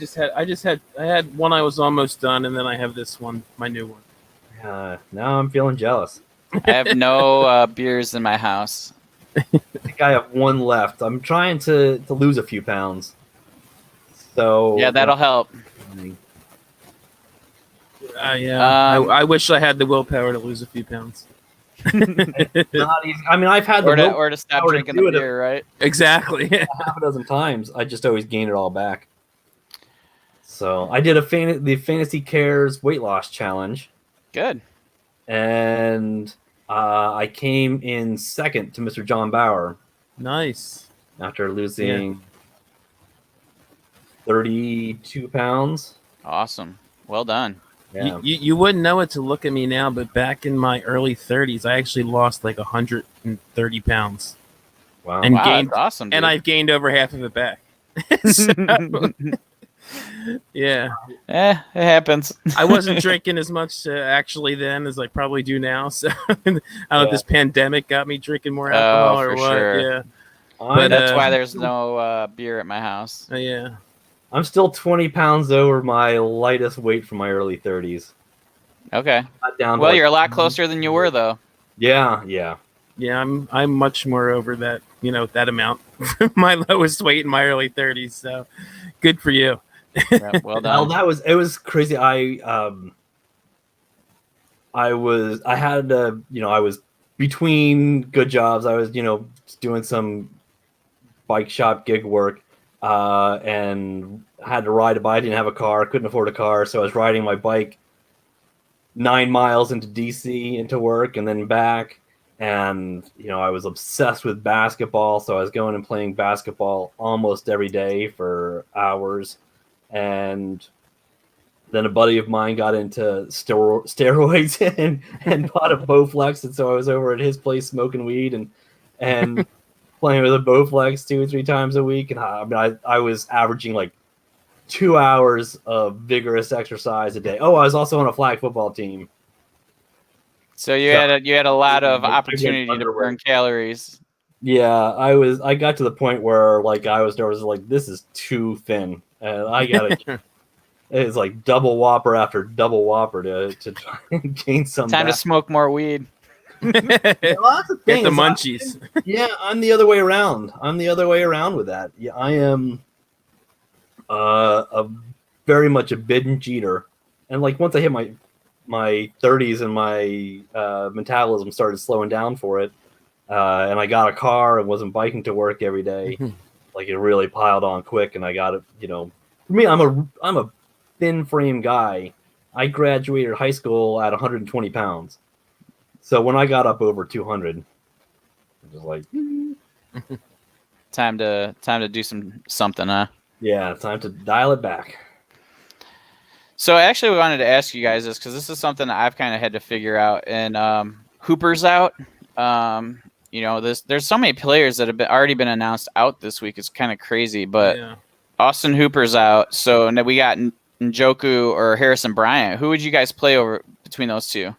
had one I was almost done, and then I have this one, my new one. Now I'm feeling jealous. I have no beers in my house. I think I have one left. I'm trying to lose a few pounds. So yeah, that'll help. I wish I had the willpower to lose a few pounds. It's not easy. I mean, I've had or to stop drinking the beer, right? Exactly. half a dozen times. I just always gain it all back. So I did the Fantasy Cares weight loss challenge. Good. And I came in second to Mr. John Bauer. Nice. After losing 32 pounds. Awesome. Well done. Yeah. You wouldn't know it to look at me now, but back in my early 30s, I actually lost like 130 pounds. Wow. And that's awesome. Dude. And I've gained over half of it back. So, yeah. It happens. I wasn't drinking as much actually then as I probably do now. So I don't know if this pandemic got me drinking more alcohol or what. Sure. Yeah. But that's why there's no beer at my house. Yeah. I'm still 20 pounds over my lightest weight from my early 30s. Okay. Down well, you're a lot closer than you were, though. Yeah. Yeah, I'm much more over that, that amount. My lowest weight in my early 30s. So good for you. Yeah, well done. Well, it was crazy. I was between good jobs. I was, doing some bike shop gig work. And had to ride a bike. I didn't have a car, couldn't afford a car, so I was riding my bike 9 miles into DC into work and then back. And I was obsessed with basketball, so I was going and playing basketball almost every day for hours. And then a buddy of mine got into steroids and bought a Bowflex, and so I was over at his place smoking weed and playing with a Bowflex 2 or 3 times a week, and I was averaging like 2 hours of vigorous exercise a day. Oh, I was also on a flag football team. So you had a lot of opportunity to burn calories. Yeah, I got to the point where I was like, this is too thin, and I gotta. It's like double whopper after double whopper to try and gain some. Time to smoke more weed. Lots of Get things. the munchies. I'm the other way around. I'm the other way around with that. Yeah, I am a very much a binge eater, and like once I hit my 30s and my metabolism started slowing down for it, and I got a car and wasn't biking to work every day, like it really piled on quick, and I got it. For me, I'm a thin frame guy. I graduated high school at 120 pounds. So when I got up over 200, it was like, time to do something, huh? yeah, time to dial it back. So I actually wanted to ask you guys this because this is something that I've kind of had to figure out. And Hooper's out. There's so many players that have already been announced out this week. It's kind of crazy, but Austin Hooper's out. So now we got Njoku or Harrison Bryant. Who would you guys play over between those two?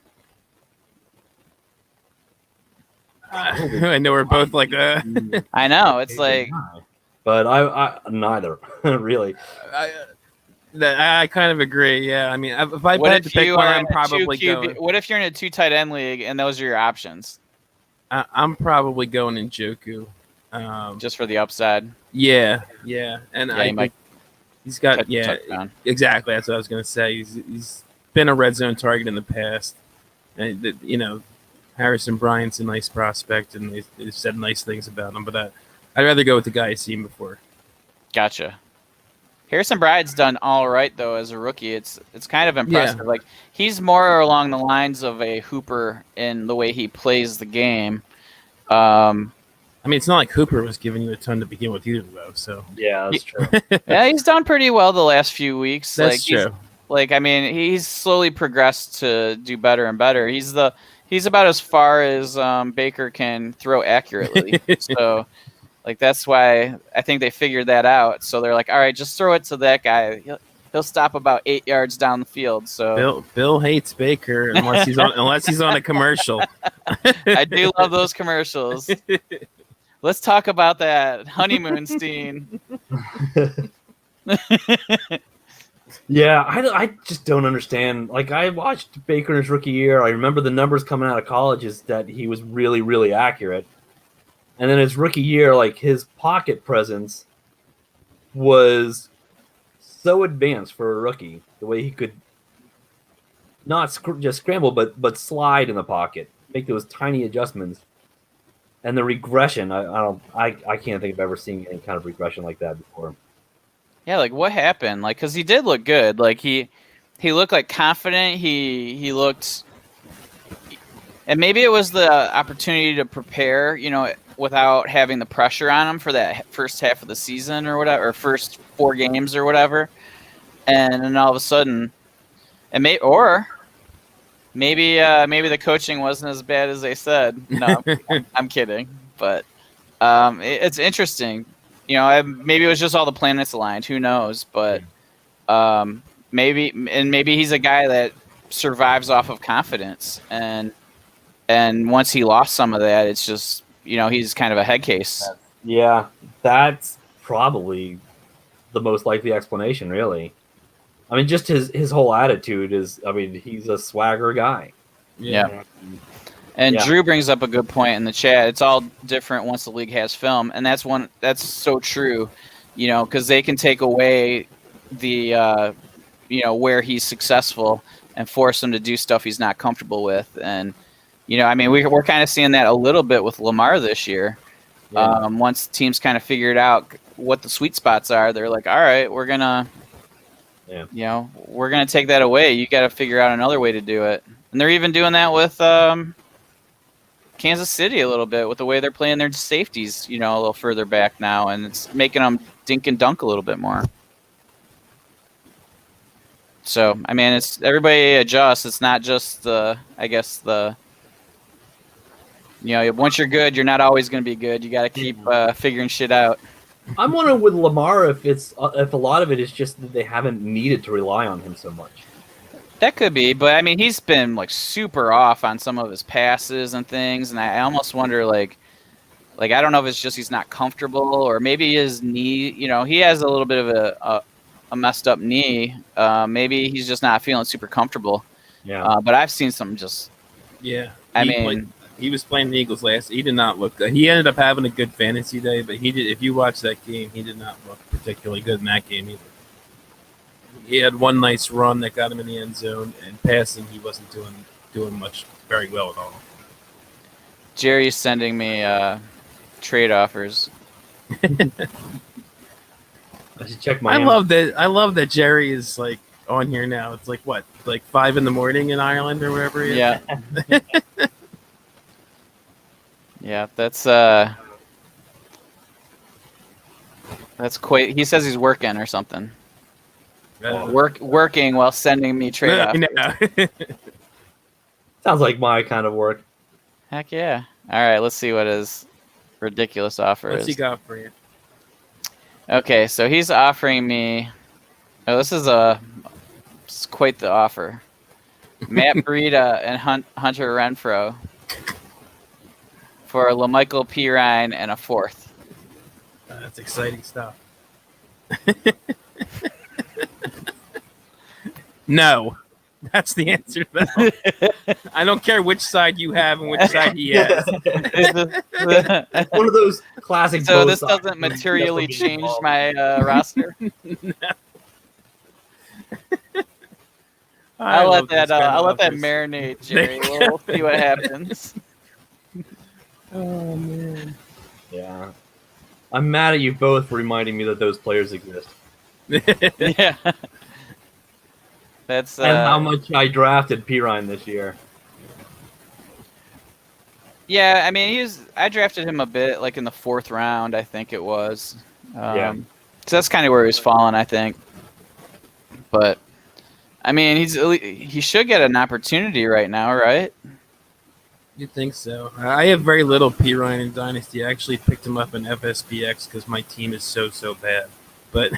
I know we're both like I know it's like, but I neither really. I kind of agree. Yeah, I mean, if I had to pick one, I'm probably going. What if you're in a 2 tight end league and those are your options? I'm probably going Njoku, just for the upside. Yeah, and he's got exactly. That's what I was going to say. He's been a red zone target in the past, and Harrison Bryant's a nice prospect, and they've said nice things about him. But I'd rather go with the guy I've seen before. Gotcha. Harrison Bryant's done all right though as a rookie. It's kind of impressive. Yeah. Like he's more along the lines of a Hooper in the way he plays the game. I mean, it's not like Hooper was giving you a ton to begin with either, though. So yeah, that's true. Yeah, he's done pretty well the last few weeks. That's true. He's slowly progressed to do better and better. He's about as far as Baker can throw accurately. So, that's why I think they figured that out. So they're like, all right, just throw it to that guy. He'll stop about 8 yards down the field. So Bill hates Baker unless he's on a commercial. I do love those commercials. Let's talk about that honeymoon scene. Yeah, I just don't understand. Like, I watched Baker in his rookie year. I remember the numbers coming out of college is that he was really, really accurate. And then his rookie year, like, his pocket presence was so advanced for a rookie. The way he could not just scramble, but slide in the pocket, make those tiny adjustments. And the regression, I can't think of ever seeing any kind of regression like that before. Yeah, like what happened? Like, because he did look good. Like he looked like confident. He looked, and maybe it was the opportunity to prepare, without having the pressure on him for that first half of the season or whatever, or first 4 games or whatever. And then all of a sudden, maybe the coaching wasn't as bad as they said. No, I'm kidding. But it's interesting. Maybe it was just all the planets aligned. Who knows? But maybe he's a guy that survives off of confidence. And once he lost some of that, it's just, he's kind of a head case. Yeah, that's probably the most likely explanation, really. I mean, just his whole attitude is, he's a swagger guy. Yeah. And Drew brings up a good point in the chat. It's all different once the league has film, and that's so true, because they can take away the, where he's successful and force him to do stuff he's not comfortable with. And, we're kind of seeing that a little bit with Lamar this year. Yeah. Once teams kind of figured out what the sweet spots are, they're like, all right, we're gonna take that away. You got to figure out another way to do it. And they're even doing that with Kansas City a little bit with the way they're playing their safeties, a little further back now, and it's making them dink and dunk a little bit more. So, it's everybody adjusts. It's not just once you're good, you're not always going to be good. You got to keep figuring shit out. I'm wondering with Lamar if a lot of it is just that they haven't needed to rely on him so much. That could be, but he's been super off on some of his passes and things, and I almost wonder I don't know if it's just he's not comfortable, or maybe his knee. He has a little bit of a messed up knee. Maybe he's just not feeling super comfortable. Yeah. But I've seen some just. Yeah. He was playing the Eagles last. He did not look good. He ended up having a good fantasy day, but he did. If you watch that game, he did not look particularly good in that game either. He had one nice run that got him in the end zone, and passing, he wasn't doing much very well at all. Jerry's sending me trade offers. I should check my. I love that Jerry is like on here now. It's like what, like 5 a.m. in Ireland or wherever he is. Yeah. Yeah, that's quite. He says he's working or something. Working while sending me trade offers. Sounds like my kind of work. Heck yeah! All right, let's see what his ridiculous offer What's is. he got for you? Okay, so he's offering me. Oh, this is it's quite the offer. Matt Breida and Hunter Renfrow for LaMichael Pirine and a 4th. That's exciting stuff. No, that's the answer to that. I don't care which side you have and which side he has. One of those classic. So this doesn't materially change my roster. No. I'll let that marinate, Jerry. We'll see what happens. Oh man. Yeah. I'm mad at you both for reminding me that those players exist. Yeah. That's and how much I drafted Pirine this year. Yeah, I mean, I drafted him a bit, like in the 4th round, I think it was. Yeah. So that's kind of where he was falling, I think. But I mean, he should get an opportunity right now, right? You think so? I have very little Pirine in Dynasty. I actually picked him up in FSPX because my team is so bad. But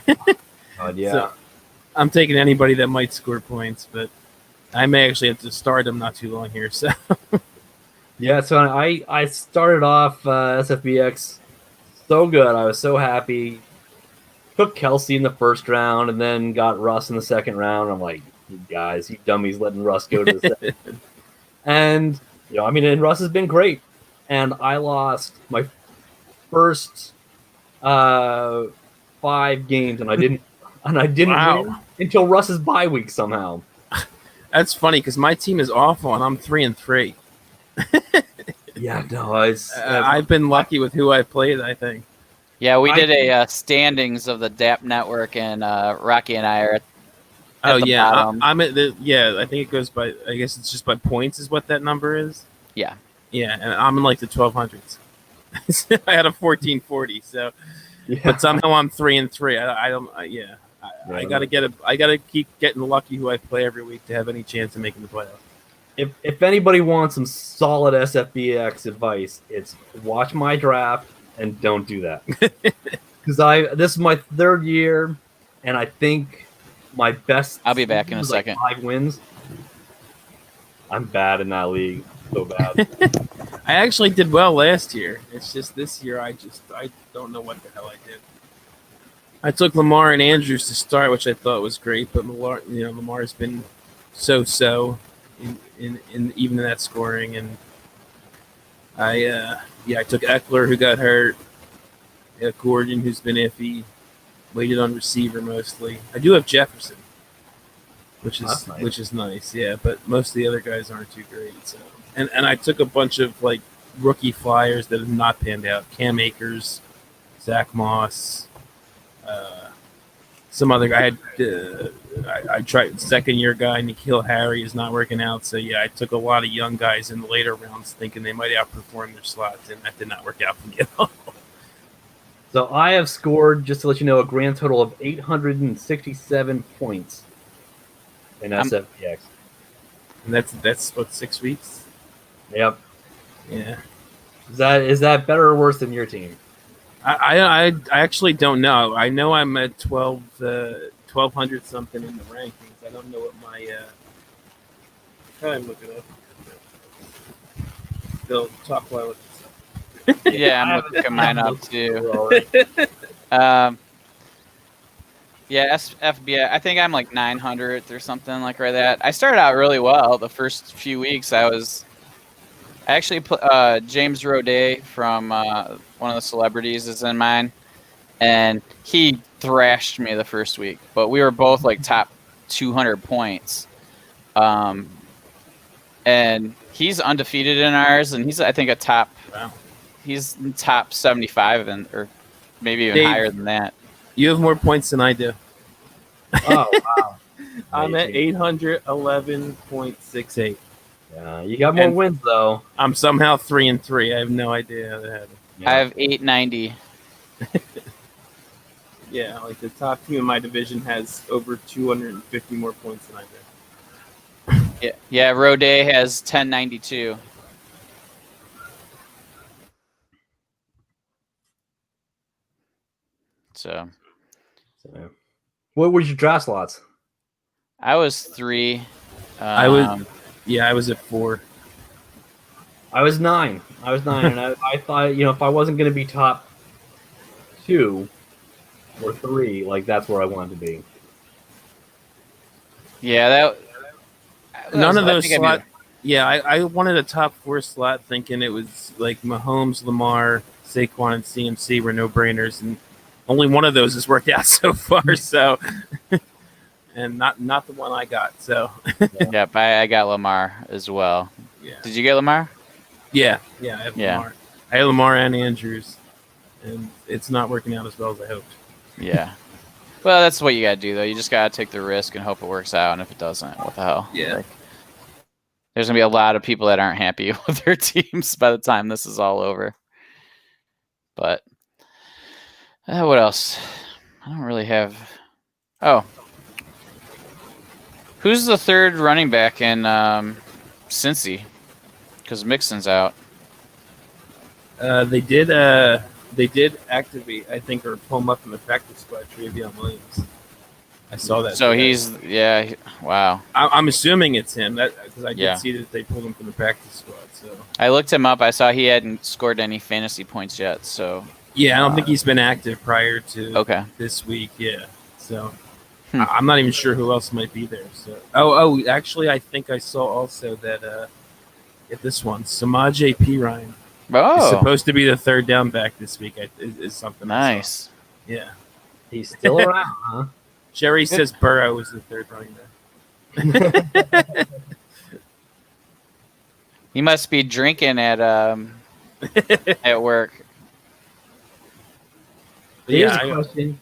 Yeah. So, I'm taking anybody that might score points, but I may actually have to start him not too long here. So Yeah, so I started off SFBX so good. I was so happy. Took Kelsey in the 1st round and then got Russ in the 2nd round. I'm like, you guys, you dummies letting Russ go to the 2nd. And, I mean, and Russ has been great. And I lost my first 5 games, and I didn't Wow. win until Russ's bye week somehow. That's funny because my team is awful and I'm 3-3. Yeah, no, I've been lucky with who I played, I think. Yeah, we did a standings of the DAP network, and Rocky and I are at the bottom. I'm at I think it goes by, I guess it's just by points is what that number is. Yeah. Yeah, and I'm in like the 1200s. I had a 1440, so yeah. But somehow I'm 3-3. I gotta keep getting lucky who I play every week to have any chance of making the playoffs. If anybody wants some solid SFBX advice, it's watch my draft and don't do that. Because this is my 3rd year, and I think my best. I'll be back in a second. 5 wins. I'm bad in that league, so bad. I actually did well last year. It's just this year I don't know what the hell I did. I took Lamar and Andrews to start, which I thought was great, but Lamar's been so in even in that scoring, and I took Eckler, who got hurt. Gordon, who's been iffy. Waited on receiver mostly. I do have Jefferson, which is nice. Yeah, but most of the other guys aren't too great. So, and I took a bunch of like rookie flyers that have not panned out. Cam Akers, Zach Moss, some other guy. I tried 2nd-year guy, N'Keal Harry, is not working out. So yeah, I took a lot of young guys in the later rounds, thinking they might outperform their slots, and that did not work out for me at all. So I have scored, just to let you know, a grand total of 867 points in SFPX. And that's what, 6 weeks? Yep. Yeah. Is that better or worse than your team? I actually don't know. I know I'm at 1,200 something in the rankings. I don't know what my I'm looking up. Bill, talk while it's Yeah, I'm looking mine up too. Yeah, FBA. I think I'm like 900th or something like that. I started out really well. The first few weeks, I was I actually put James Roday from one of the celebrities is in mine, and he thrashed me the first week. But we were both like top 200 points, and he's undefeated in ours, and he's I think a top. Wow. He's in top 75 or maybe even Dave, higher than that. You have more points than I do. Oh wow! I'm at 811.68. Yeah, you got more wins though. I'm somehow 3-3. I have no idea how that happened. I have 890. Yeah, like the top team in my division has over 250 more points than I do. Yeah. Roday has 1092. So, what were your draft slots? I was 3. I was at 4. I was 9. And I thought, if I wasn't going to be top 2 or 3, like that's where I wanted to be. Yeah, that none of those slots. Yeah, I wanted a top 4 slot, thinking it was like Mahomes, Lamar, Saquon, and CMC were no brainers, and only one of those has worked out so far. So, and not the one I got. So, yep, I got Lamar as well. Yeah. Did you get Lamar? Yeah, I have Lamar. I have Lamar and Andrews, and it's not working out as well as I hoped. Yeah. Well, that's what you gotta do, though. You just gotta take the risk and hope it works out. And if it doesn't, what the hell? Yeah. There's gonna be a lot of people that aren't happy with their teams by the time this is all over. But what else? I don't really have. Oh, who's the third running back in Cincy? Because Mixon's out. They did activate, I think, or pull him up in the practice squad, Travion Williams. I saw that. So wow. I'm assuming it's him, because I did see that they pulled him from the practice squad. So I looked him up. I saw he hadn't scored any fantasy points yet. So yeah, I don't think he's been active prior to this week. Yeah, so I'm not even sure who else might be there. So actually, I think I saw also that this one, Samaje Perine. He's supposed to be the third down back this week. Is something nice. Yeah, he's still around, huh? Jerry says Burrow is the third running back. He must be drinking at at work. Here's a question: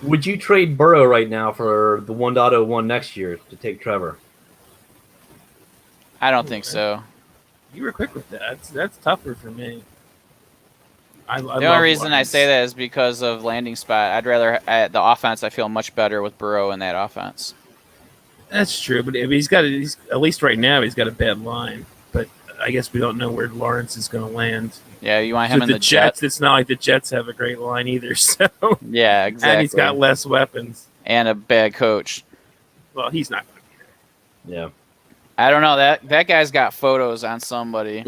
would you trade Burrow right now for the 1.01 next year to take Trevor? I don't think so. You were quick with that. That's tougher for me. The only reason I say that is because of landing spot. I'd rather the offense. I feel much better with Burrow in that offense. That's true, but he's at least right now he's got a bad line. But I guess we don't know where Lawrence is going to land. Yeah, you want him in the Jets. It's not like the Jets have a great line either. So yeah, exactly. And he's got less weapons and a bad coach. Well, he's not going to be there. Yeah. I don't know, that guy's got photos on somebody,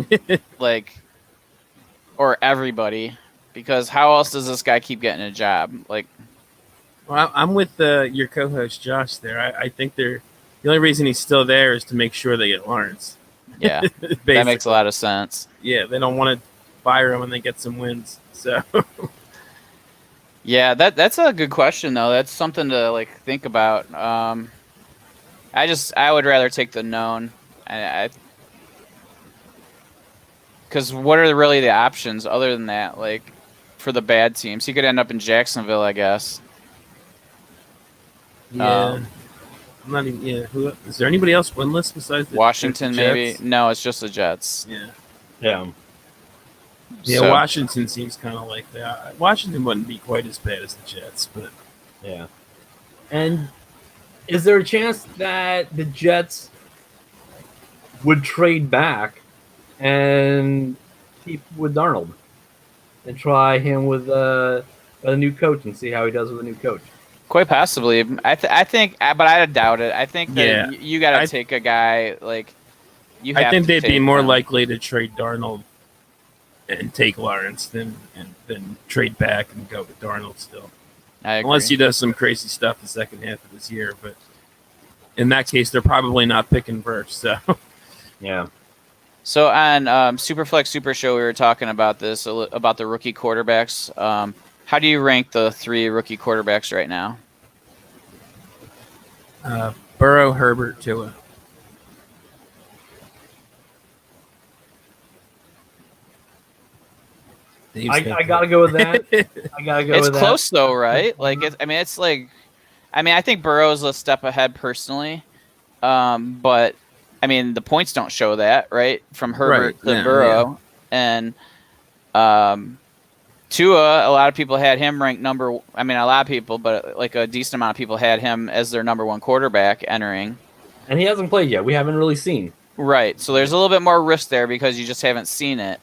or everybody, because how else does this guy keep getting a job? Well, I'm with your co-host Josh there. I think the only reason he's still there is to make sure they get Lawrence. Yeah, that makes a lot of sense. Yeah, they don't want to fire him and then get some wins. So. Yeah, that's a good question though. That's something to think about. I would rather take the known. Because what are really the options other than that? For the bad teams, he could end up in Jacksonville, I guess. Yeah, I'm not even. Yeah, is there anybody else winless besides Washington? the Maybe no, it's just the Jets. Yeah. So, Washington seems kind of like that. Washington wouldn't be quite as bad as the Jets, but yeah. And is there a chance that the Jets would trade back and keep with Darnold and try him with a new coach and see how he does with a new coach? Quite possibly. I think, but I doubt it. I think that you got to take a guy you. I think they'd be more likely to trade Darnold and take Lawrence than trade back and go with Darnold still. Unless he does some crazy stuff the second half of this year, but in that case, they're probably not picking Burch. So, yeah. So on Superflex Super Show, we were talking about this about the rookie quarterbacks. How do you rank the 3 rookie quarterbacks right now? Burrow, Herbert, Tua. I gotta go with that. I gotta go It's with close that. though, right? Like, it's like, I think Burrow's a step ahead personally, but I mean the points don't show that, right? From Herbert to Burrow, and Tua, a lot of people had him ranked number. I mean, a lot of people, but like a decent amount of people had him as their number 1 quarterback entering. And he hasn't played yet. We haven't really seen. Right. So there's a little bit more risk there because you just haven't seen it.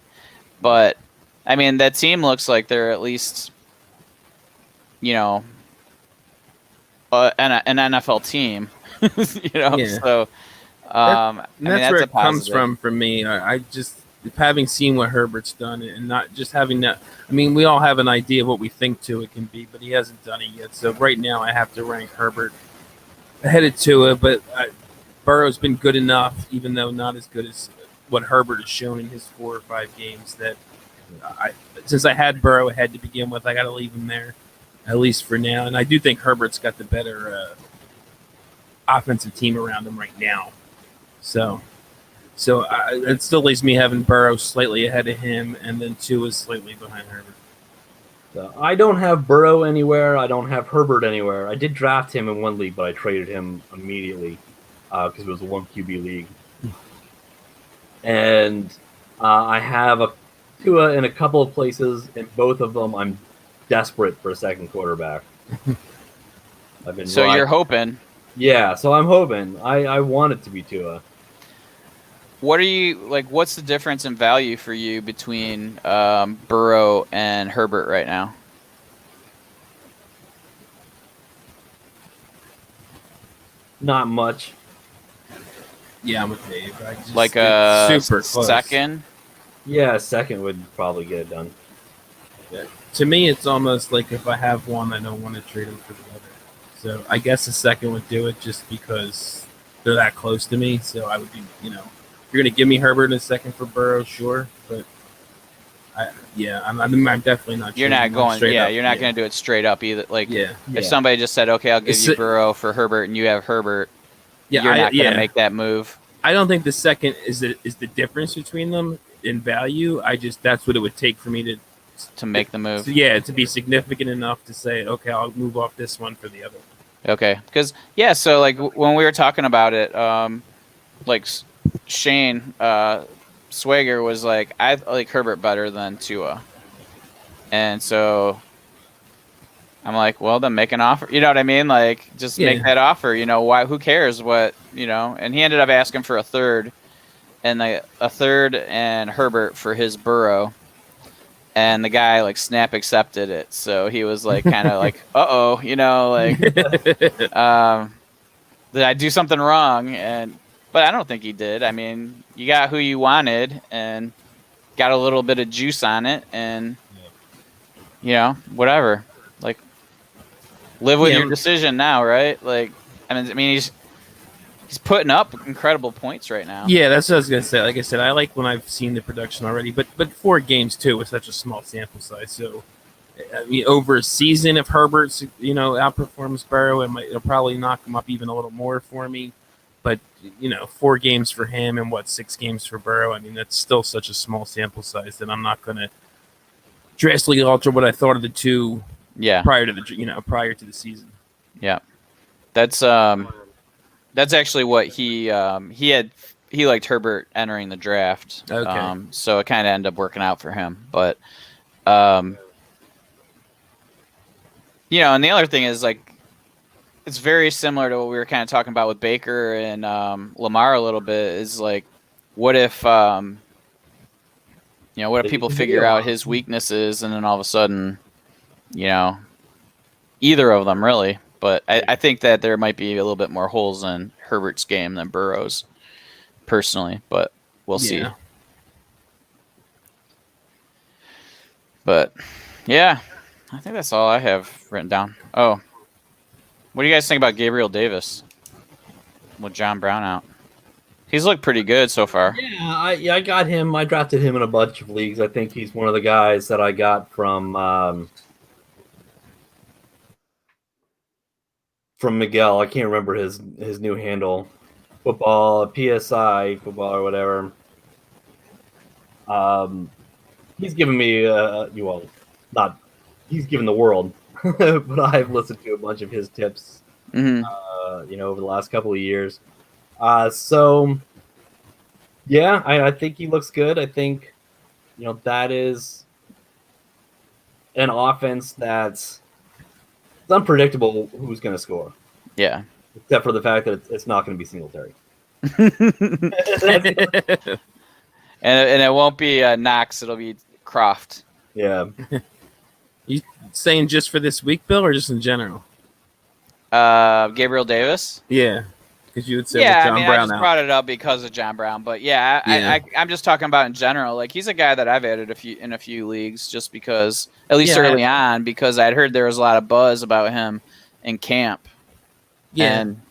But I mean, that team looks like they're at least, you know, an NFL team. You know, Yeah. so I mean, that's where a it comes positive. from me. I just having seen what Herbert's done and not just having that. I mean, we all have an idea of what we think Tua can be, but he hasn't done it yet. So right now, I have to rank Herbert ahead of Tua. But Burrow's been good enough, even though not as good as what Herbert has shown in his 4 or 5 games. That since I had Burrow ahead to begin with, I got to leave him there, at least for now. And I do think Herbert's got the better offensive team around him right now. So it still leaves me having Burrow slightly ahead of him, and then Tua slightly behind Herbert. So I don't have Burrow anywhere. I don't have Herbert anywhere. I did draft him in one league, but I traded him immediately because it was a 1 QB league. And I have a Tua in a couple of places. In both of them, I'm desperate for a second quarterback. So you're hoping. Yeah, so I'm hoping. I want it to be Tua. What are you like? What's the difference in value for you between Burrow and Herbert right now? Not much. Yeah, I'm with Dave. Like a super close. second? Yeah, a second would probably get it done. Yeah. To me, it's almost like if I have one, I don't want to trade him for the other. So I guess a second would do it just because they're that close to me. So I would be, if you're going to give me Herbert in a second for Burrow, sure. But I'm definitely not. You're not going. Yeah, you're not going to do it straight up either. Like, if somebody just said, "Okay, I'll give you Burrow for Herbert," and you have Herbert, you're not going to make that move. I don't think the second is the difference between them in value. That's what it would take for me to make the move. To be significant enough to say, okay, I'll move off this one for the other one. Okay, because so like when we were talking about it, like Shane Swagger was like, I like Herbert better than Tua, and so I'm like, well, then make an offer. You know what I mean? Like, just make that offer. Why? Who cares what? And he ended up asking for a third, and a third and Herbert for his Burrow. And the guy like snap accepted it, so he was like kind of like, "Uh-oh," like, did I do something wrong? But I don't think he did. I mean, you got who you wanted, and got a little bit of juice on it, and whatever. Like, live with your decision now, right? Like, I mean, he's putting up incredible points right now. Yeah, that's what I was gonna say. Like I said, I like when I've seen the production already, but 4 games too with such a small sample size. So, I mean, over a season, if Herbert's outperforms Burrow, it'll probably knock him up even a little more for me. But 4 games for him and 6 games for Burrow. I mean, that's still such a small sample size that I'm not gonna drastically alter what I thought of the two. Yeah. Prior to the season. Yeah, that's actually what he liked Herbert entering the draft. Okay. So it kind of ended up working out for him. But, and the other thing is like, it's very similar to what we were kind of talking about with Baker and Lamar a little bit. Is like, what if what if people figure out his weaknesses and then all of a sudden, either of them really. But I think that there might be a little bit more holes in Herbert's game than Burrow's, personally. But we'll see. But, yeah, I think that's all I have written down. Oh, what do you guys think about Gabriel Davis with John Brown out? He's looked pretty good so far. Yeah, I got him. I drafted him in a bunch of leagues. I think he's one of the guys that I got from Miguel. I can't remember his new handle. Football, PSI, football or whatever. He's given me he's given the world, but I've listened to a bunch of his tips, over the last couple of years. So yeah, I think he looks good. I think, that is an offense that's it's unpredictable who's going to score. Yeah. Except for the fact that it's not going to be Singletary. And it won't be Knox. It'll be Croft. Yeah. You saying just for this week, Bill, or just in general? Gabriel Davis. Yeah, because you would say Yeah, with John I mean, Brown I just out. brought it up because of John Brown, but yeah, I'm just talking about in general. Like, he's a guy that I've added in a few leagues just because, at least early on, because I'd heard there was a lot of buzz about him in camp. Yeah, and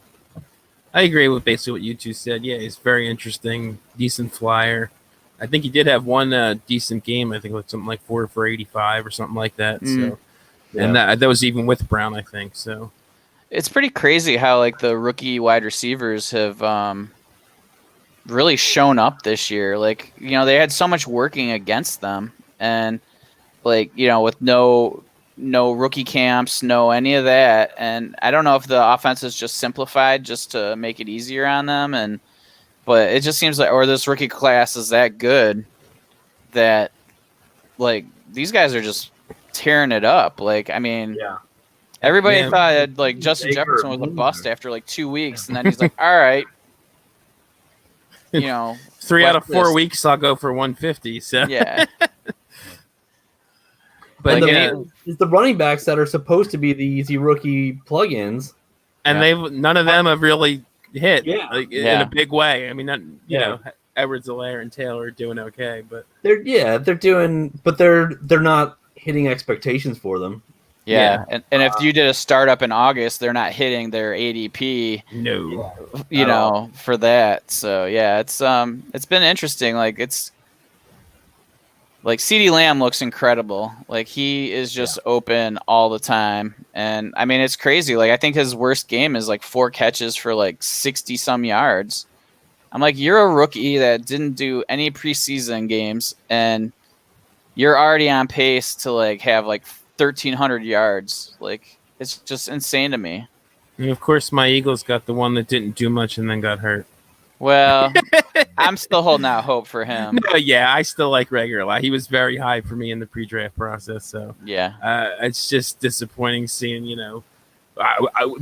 I agree with basically what you two said. Yeah, he's very interesting, decent flyer. I think he did have one decent game. I think it was something like 4 for 85 or something like that. So, and that was even with Brown, I think. So, it's pretty crazy how like the rookie wide receivers have really shown up this year. Like, they had so much working against them, and like, with no rookie camps, no any of that. And I don't know if the offense is just simplified just to make it easier on them. But it just seems like, or this rookie class is that good that like these guys are just tearing it up. Like, I mean, everybody thought like Justin Jefferson was a bust after like 2 weeks, and then he's like, all right, 3 out of 4 weeks I'll go for 150. So yeah. But it's the running backs that are supposed to be the easy rookie plugins, and none of them have really hit in a big way. I mean, Edwards, Alaire, and Taylor are doing okay, but they're not hitting expectations for them. Yeah. And if you did a startup in August, they're not hitting their ADP. No, for that. So yeah, it's been interesting. Like, it's like CeeDee Lamb looks incredible. Like, he is just open all the time. And I mean, it's crazy. Like, I think his worst game is like 4 catches for like 60 some yards. I'm like, you're a rookie that didn't do any preseason games, and you're already on pace to like have like 1,300 yards. Like, it's just insane to me. And of course, my Eagles got the one that didn't do much and then got hurt. Well, I'm still holding out hope for him. No, yeah, I still like Reagor. He was very high for me in the pre-draft process. So yeah, it's just disappointing seeing,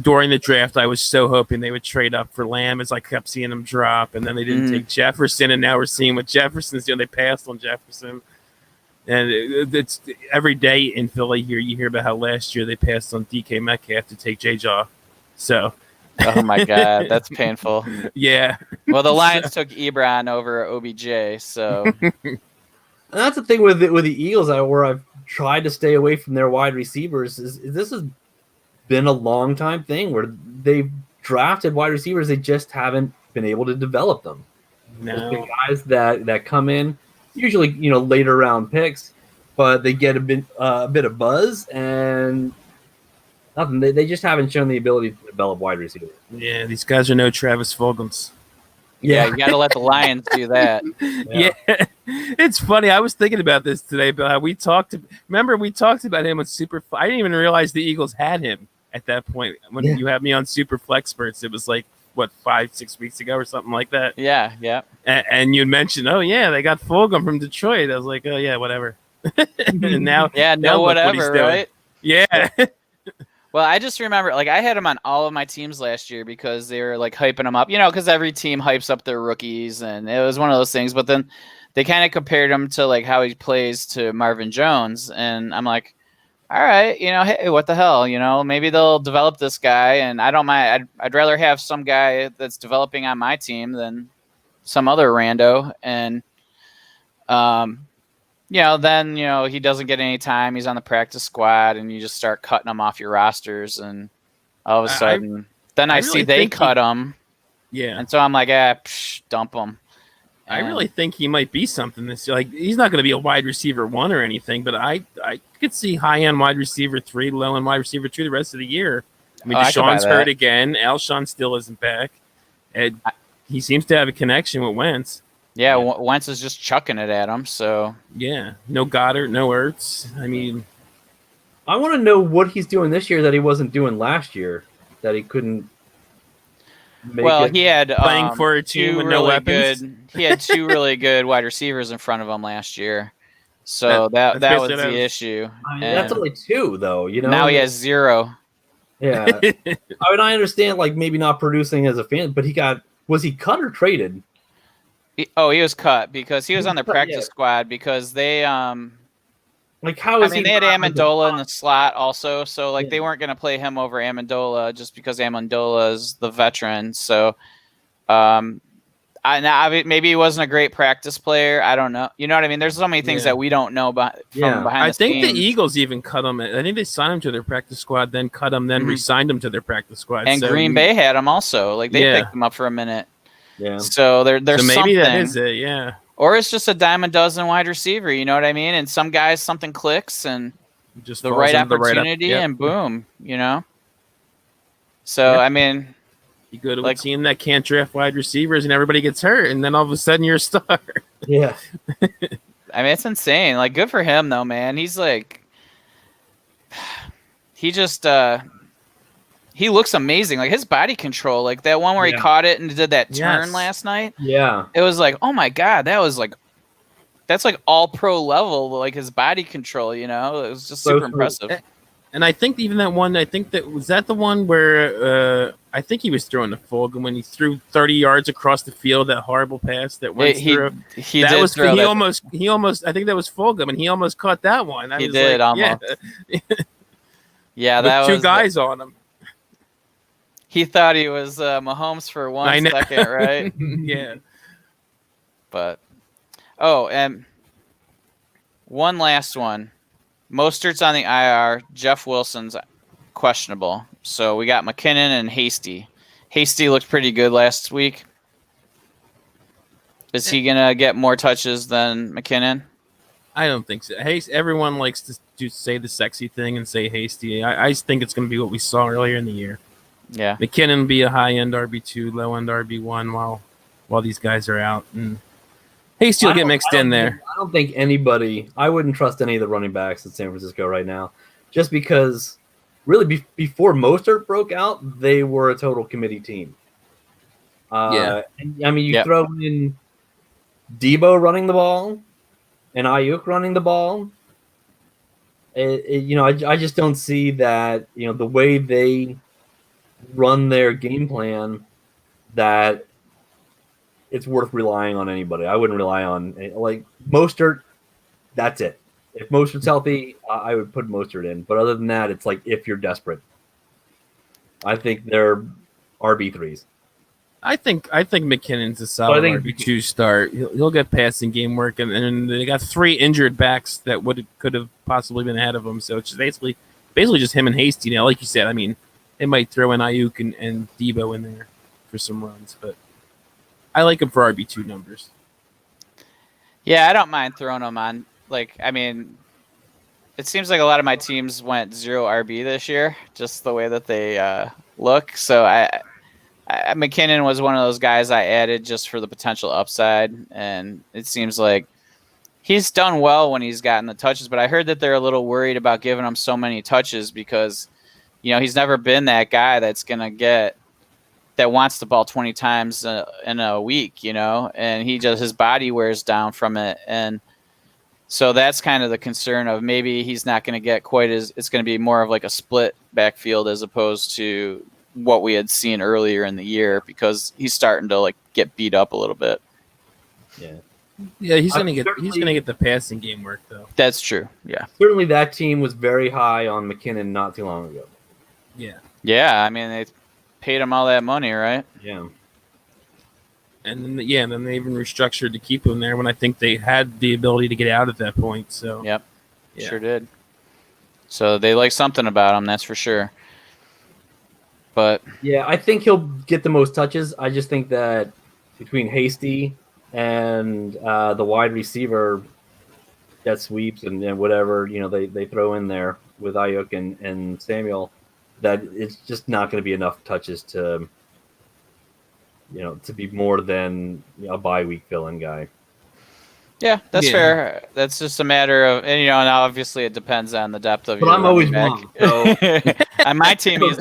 during the draft, I was so hoping they would trade up for Lamb as I kept seeing them drop, and then they didn't take Jefferson, and now we're seeing what Jefferson's doing. They passed on Jefferson. And it's every day in Philly here, you hear about how last year they passed on DK Metcalf to take J-Jaw. So... Oh my God, that's painful. Yeah. Well, the Lions took Ebron over OBJ, so. And that's the thing with the Eagles, where I've tried to stay away from their wide receivers. Is this has been a long time thing where they've drafted wide receivers, they just haven't been able to develop them. No. The guys that come in, usually later round picks, but they get a bit of buzz and. Nothing. They just haven't shown the ability to develop wide receivers. Yeah, these guys are no Travis Fulghams. Yeah, you got to let the Lions do that. Yeah. It's funny. I was thinking about this today, but how we talked about him with Super. I didn't even realize the Eagles had him at that point when you had me on Super Flexperts. It was like 5-6 weeks ago or something like that. Yeah. And you mentioned, oh yeah, they got Fulgham from Detroit. I was like, oh yeah, whatever. And now, whatever, right? Yeah. Well, I just remember, like, I had him on all of my teams last year because they were, like, hyping him up, because every team hypes up their rookies, and it was one of those things. But then they kind of compared him to, like, how he plays to Marvin Jones, and I'm like, all right, hey, what the hell, maybe they'll develop this guy, and I don't mind. I'd rather have some guy that's developing on my team than some other rando, and then, he doesn't get any time. He's on the practice squad, and you just start cutting him off your rosters. And all of a sudden, I see they cut him. Yeah. And so I'm like, dump him. I really think he might be something this year. Like, he's not going to be a wide receiver 1 or anything, but I could see high end wide receiver 3, low end wide receiver 2 the rest of the year. I mean, Deshaun's hurt again. Alshon still isn't back. And he seems to have a connection with Wentz. Yeah, Wentz is just chucking it at him. So yeah, no Goddard, no Ertz. I mean, I want to know what he's doing this year that he wasn't doing last year, that he couldn't. He had playing for a team with no weapons. He had 2 really good wide receivers in front of him last year, so that was the issue. That's only 2, though. You know, now he has 0. Yeah, I mean, I understand like maybe not producing as a fan, but was he cut or traded? He was cut because he was on the practice squad because they like how is I mean, they had Amendola in the slot also, so like they weren't going to play him over Amendola just because Amendola is the veteran. So, maybe he wasn't a great practice player. I don't know. You know what I mean? There's so many things that we don't know from behind I the think scenes. the Eagles even cut him. I think they signed him to their practice squad, then cut him, then re-signed him to their practice squad. And so Green Bay had him also. Like they picked him up for a minute. Yeah. So there's maybe something. that is it. Yeah. Or it's just a dime a dozen wide receiver. You know what I mean? And some guys, something clicks and just the right opportunity, and boom. You know. So I mean, you go to a team that can't draft wide receivers, and everybody gets hurt, and then all of a sudden you're a star. Yeah. I mean, it's insane. Like, good for him, though, man. He's like, he just, he looks amazing. Like, his body control, like that one where he caught it and did that turn last night. Yeah. It was like, oh my God, that's like all pro level, like his body control, you know? It was just super impressive. And I think even that one, was that the one where I think he was throwing the Fulgham when he threw 30 yards across the field, that horrible pass that went through. He almost, I think that was Fulgham, and he almost caught that one. He did, almost. Yeah, that was 2 guys on him. He thought he was Mahomes for 1 second, right? Yeah. But, and one last one. Mostert's on the IR. Jeff Wilson's questionable. So we got McKinnon and Hasty. Hasty looked pretty good last week. Is he going to get more touches than McKinnon? I don't think so. Everyone likes to say the sexy thing and say Hasty. I just think it's going to be what we saw earlier in the year. Yeah. McKinnon will be a high-end RB2, low-end RB1 while these guys are out. And Hasty will get mixed in there. I don't think anybody – I wouldn't trust any of the running backs in San Francisco right now just because really before Mostert broke out, they were a total committee team. I mean, you throw in Debo running the ball and Ayuk running the ball. I just don't see that, the way they run their game plan that – it's worth relying on anybody. I wouldn't rely on like Mostert. That's it. If Mostert's healthy, I would put Mostert in. But other than that, it's like if you're desperate. I think they're RB3s. I think McKinnon's a solid RB2 start. He'll get passing game work, and they got 3 injured backs that could have possibly been ahead of him. So it's basically just him and Hasty now. Like you said, I mean, they might throw in Ayuk and Debo in there for some runs, but I like him for RB2 numbers. Yeah, I don't mind throwing him on. Like, I mean, it seems like a lot of my teams went 0 RB this year, just the way that they look. So McKinnon was one of those guys I added just for the potential upside, and it seems like he's done well when he's gotten the touches. But I heard that they're a little worried about giving him so many touches because, he's never been that guy that's gonna that wants the ball 20 times in a week, and his body wears down from it. And so that's kind of the concern of maybe he's not going to get it's going to be more of like a split backfield as opposed to what we had seen earlier in the year because he's starting to like get beat up a little bit. Yeah. Yeah, he's going to get the passing game work though. That's true. Yeah. Certainly that team was very high on McKinnon not too long ago. Yeah. Yeah. I mean, they paid him all that money, right? Yeah. And then they even restructured to keep him there when I think they had the ability to get out at that point. So yep, sure did. So they like something about him, that's for sure. But Yeah, I think he'll get the most touches. I just think that between Hasty and the wide receiver that sweeps and whatever they throw in there with Ayuk and Samuel, that it's just not going to be enough touches to be more than a bye week fill-in guy. yeah, that's fair. That's just a matter of, and now obviously it depends on the depth of But your I'm always running back. wrong. So On my team, he's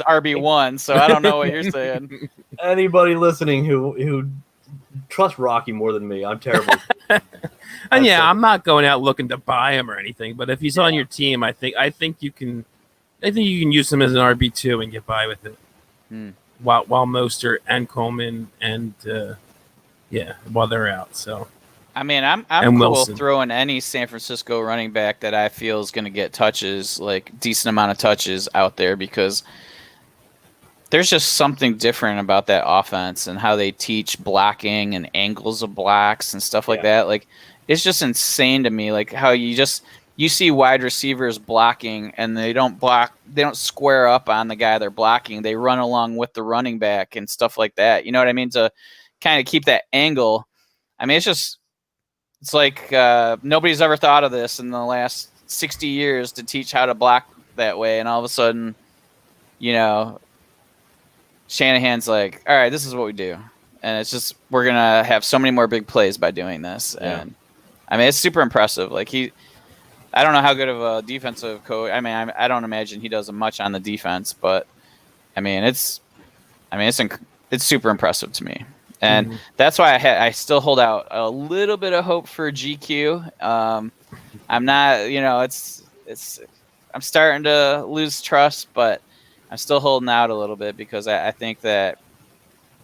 RB1, so I don't know what you're saying. anybody listening who trusts Rocky more than me, I'm terrible. And I'm not going out looking to buy him or anything, but if he's on your team, I think you can use him as an RB2 and get by with it. While Mostert and Coleman and while they're out. So I mean, I'm cool throwing any San Francisco running back that I feel is going to get touches, like decent amount of touches out there, because there's just something different about that offense and how they teach blocking and angles of blocks and stuff like that. Like, it's just insane to me, like how you see wide receivers blocking and they don't square up on the guy they're blocking. They run along with the running back and stuff like that. You know what I mean? To kind of keep that angle. I mean, it's like nobody's ever thought of this in the last 60 years to teach how to block that way. And all of a sudden, Shanahan's like, all right, this is what we do. And it's just, we're going to have so many more big plays by doing this. Yeah. And I mean, it's super impressive. Like I don't know how good of a defensive coach. I mean, I don't imagine he does much on the defense, but I mean, it's super impressive to me. And that's why I still hold out a little bit of hope for GQ. I'm not, I'm starting to lose trust, but I'm still holding out a little bit because I think that,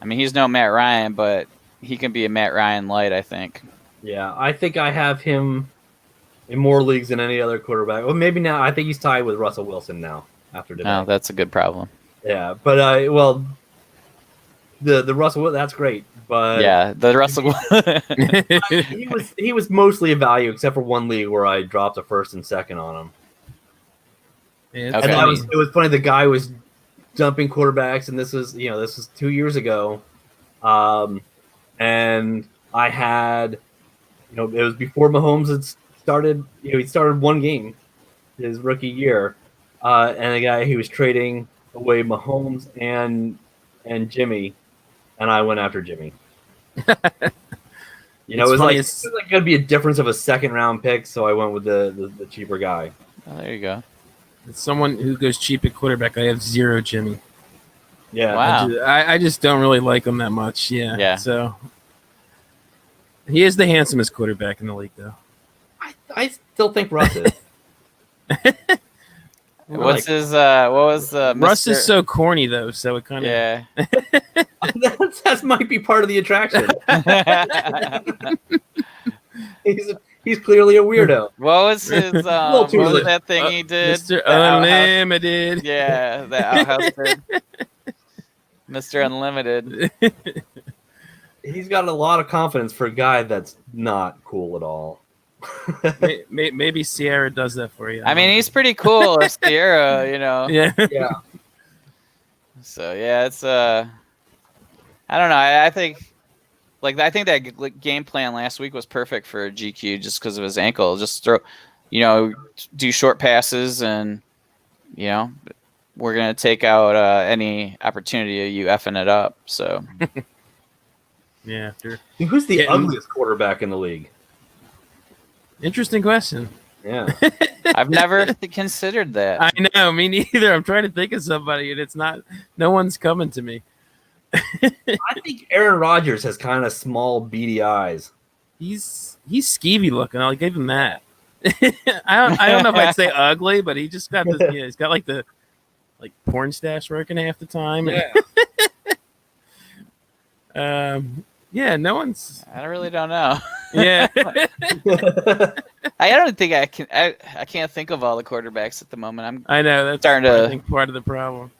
I mean, he's no Matt Ryan, but he can be a Matt Ryan light, I think. Yeah, I think I have him in more leagues than any other quarterback. Well, maybe now. I think he's tied with Russell Wilson now after today. No, that's a good problem. Yeah, but the Russell, that's great. But yeah, the Russell. he was mostly a value, except for one league where I dropped a first and second on him. Yeah, and it was funny. The guy was dumping quarterbacks, and this was 2 years ago, and I had, it was before Mahomes had started. He started one game his rookie year, and the guy he was trading away Mahomes and Jimmy, and I went after Jimmy. It was like going to be a difference of a second round pick, so I went with the cheaper guy. Oh, there you go. As someone who goes cheap at quarterback, I have 0 Jimmy. Yeah, wow. I just don't really like him that much. Yeah. So he is the handsomest quarterback in the league, though. I still think Russ is. What's his? What was the? Russ is so corny though, so it kind of that might be part of the attraction. He's clearly a weirdo. What was his? What was that thing he did? Mr. Unlimited. Yeah, the outhouse bird. Mr. Unlimited. He's got a lot of confidence for a guy that's not cool at all. Maybe Sierra does that for you. I mean, he's pretty cool, Sierra. Yeah. So yeah, it's I don't know. I think that game plan last week was perfect for GQ just because of his ankle. Just throw, do short passes, and we're gonna take out any opportunity of you effing it up. So yeah. Sure. Who's the ugliest quarterback in the league? Interesting question. Yeah. I've never considered that. I know, me neither. I'm trying to think of somebody, and no one's coming to me. I think Aaron Rodgers has kind of small, beady eyes. He's skeevy looking. I'll give him that. I don't know if I'd say ugly, but he just got this. He's got like the porn stash working half the time. Yeah. Yeah, no one's. I really don't know. Yeah. I don't think I can. I can't think of all the quarterbacks at the moment. I know that's I think part of the problem.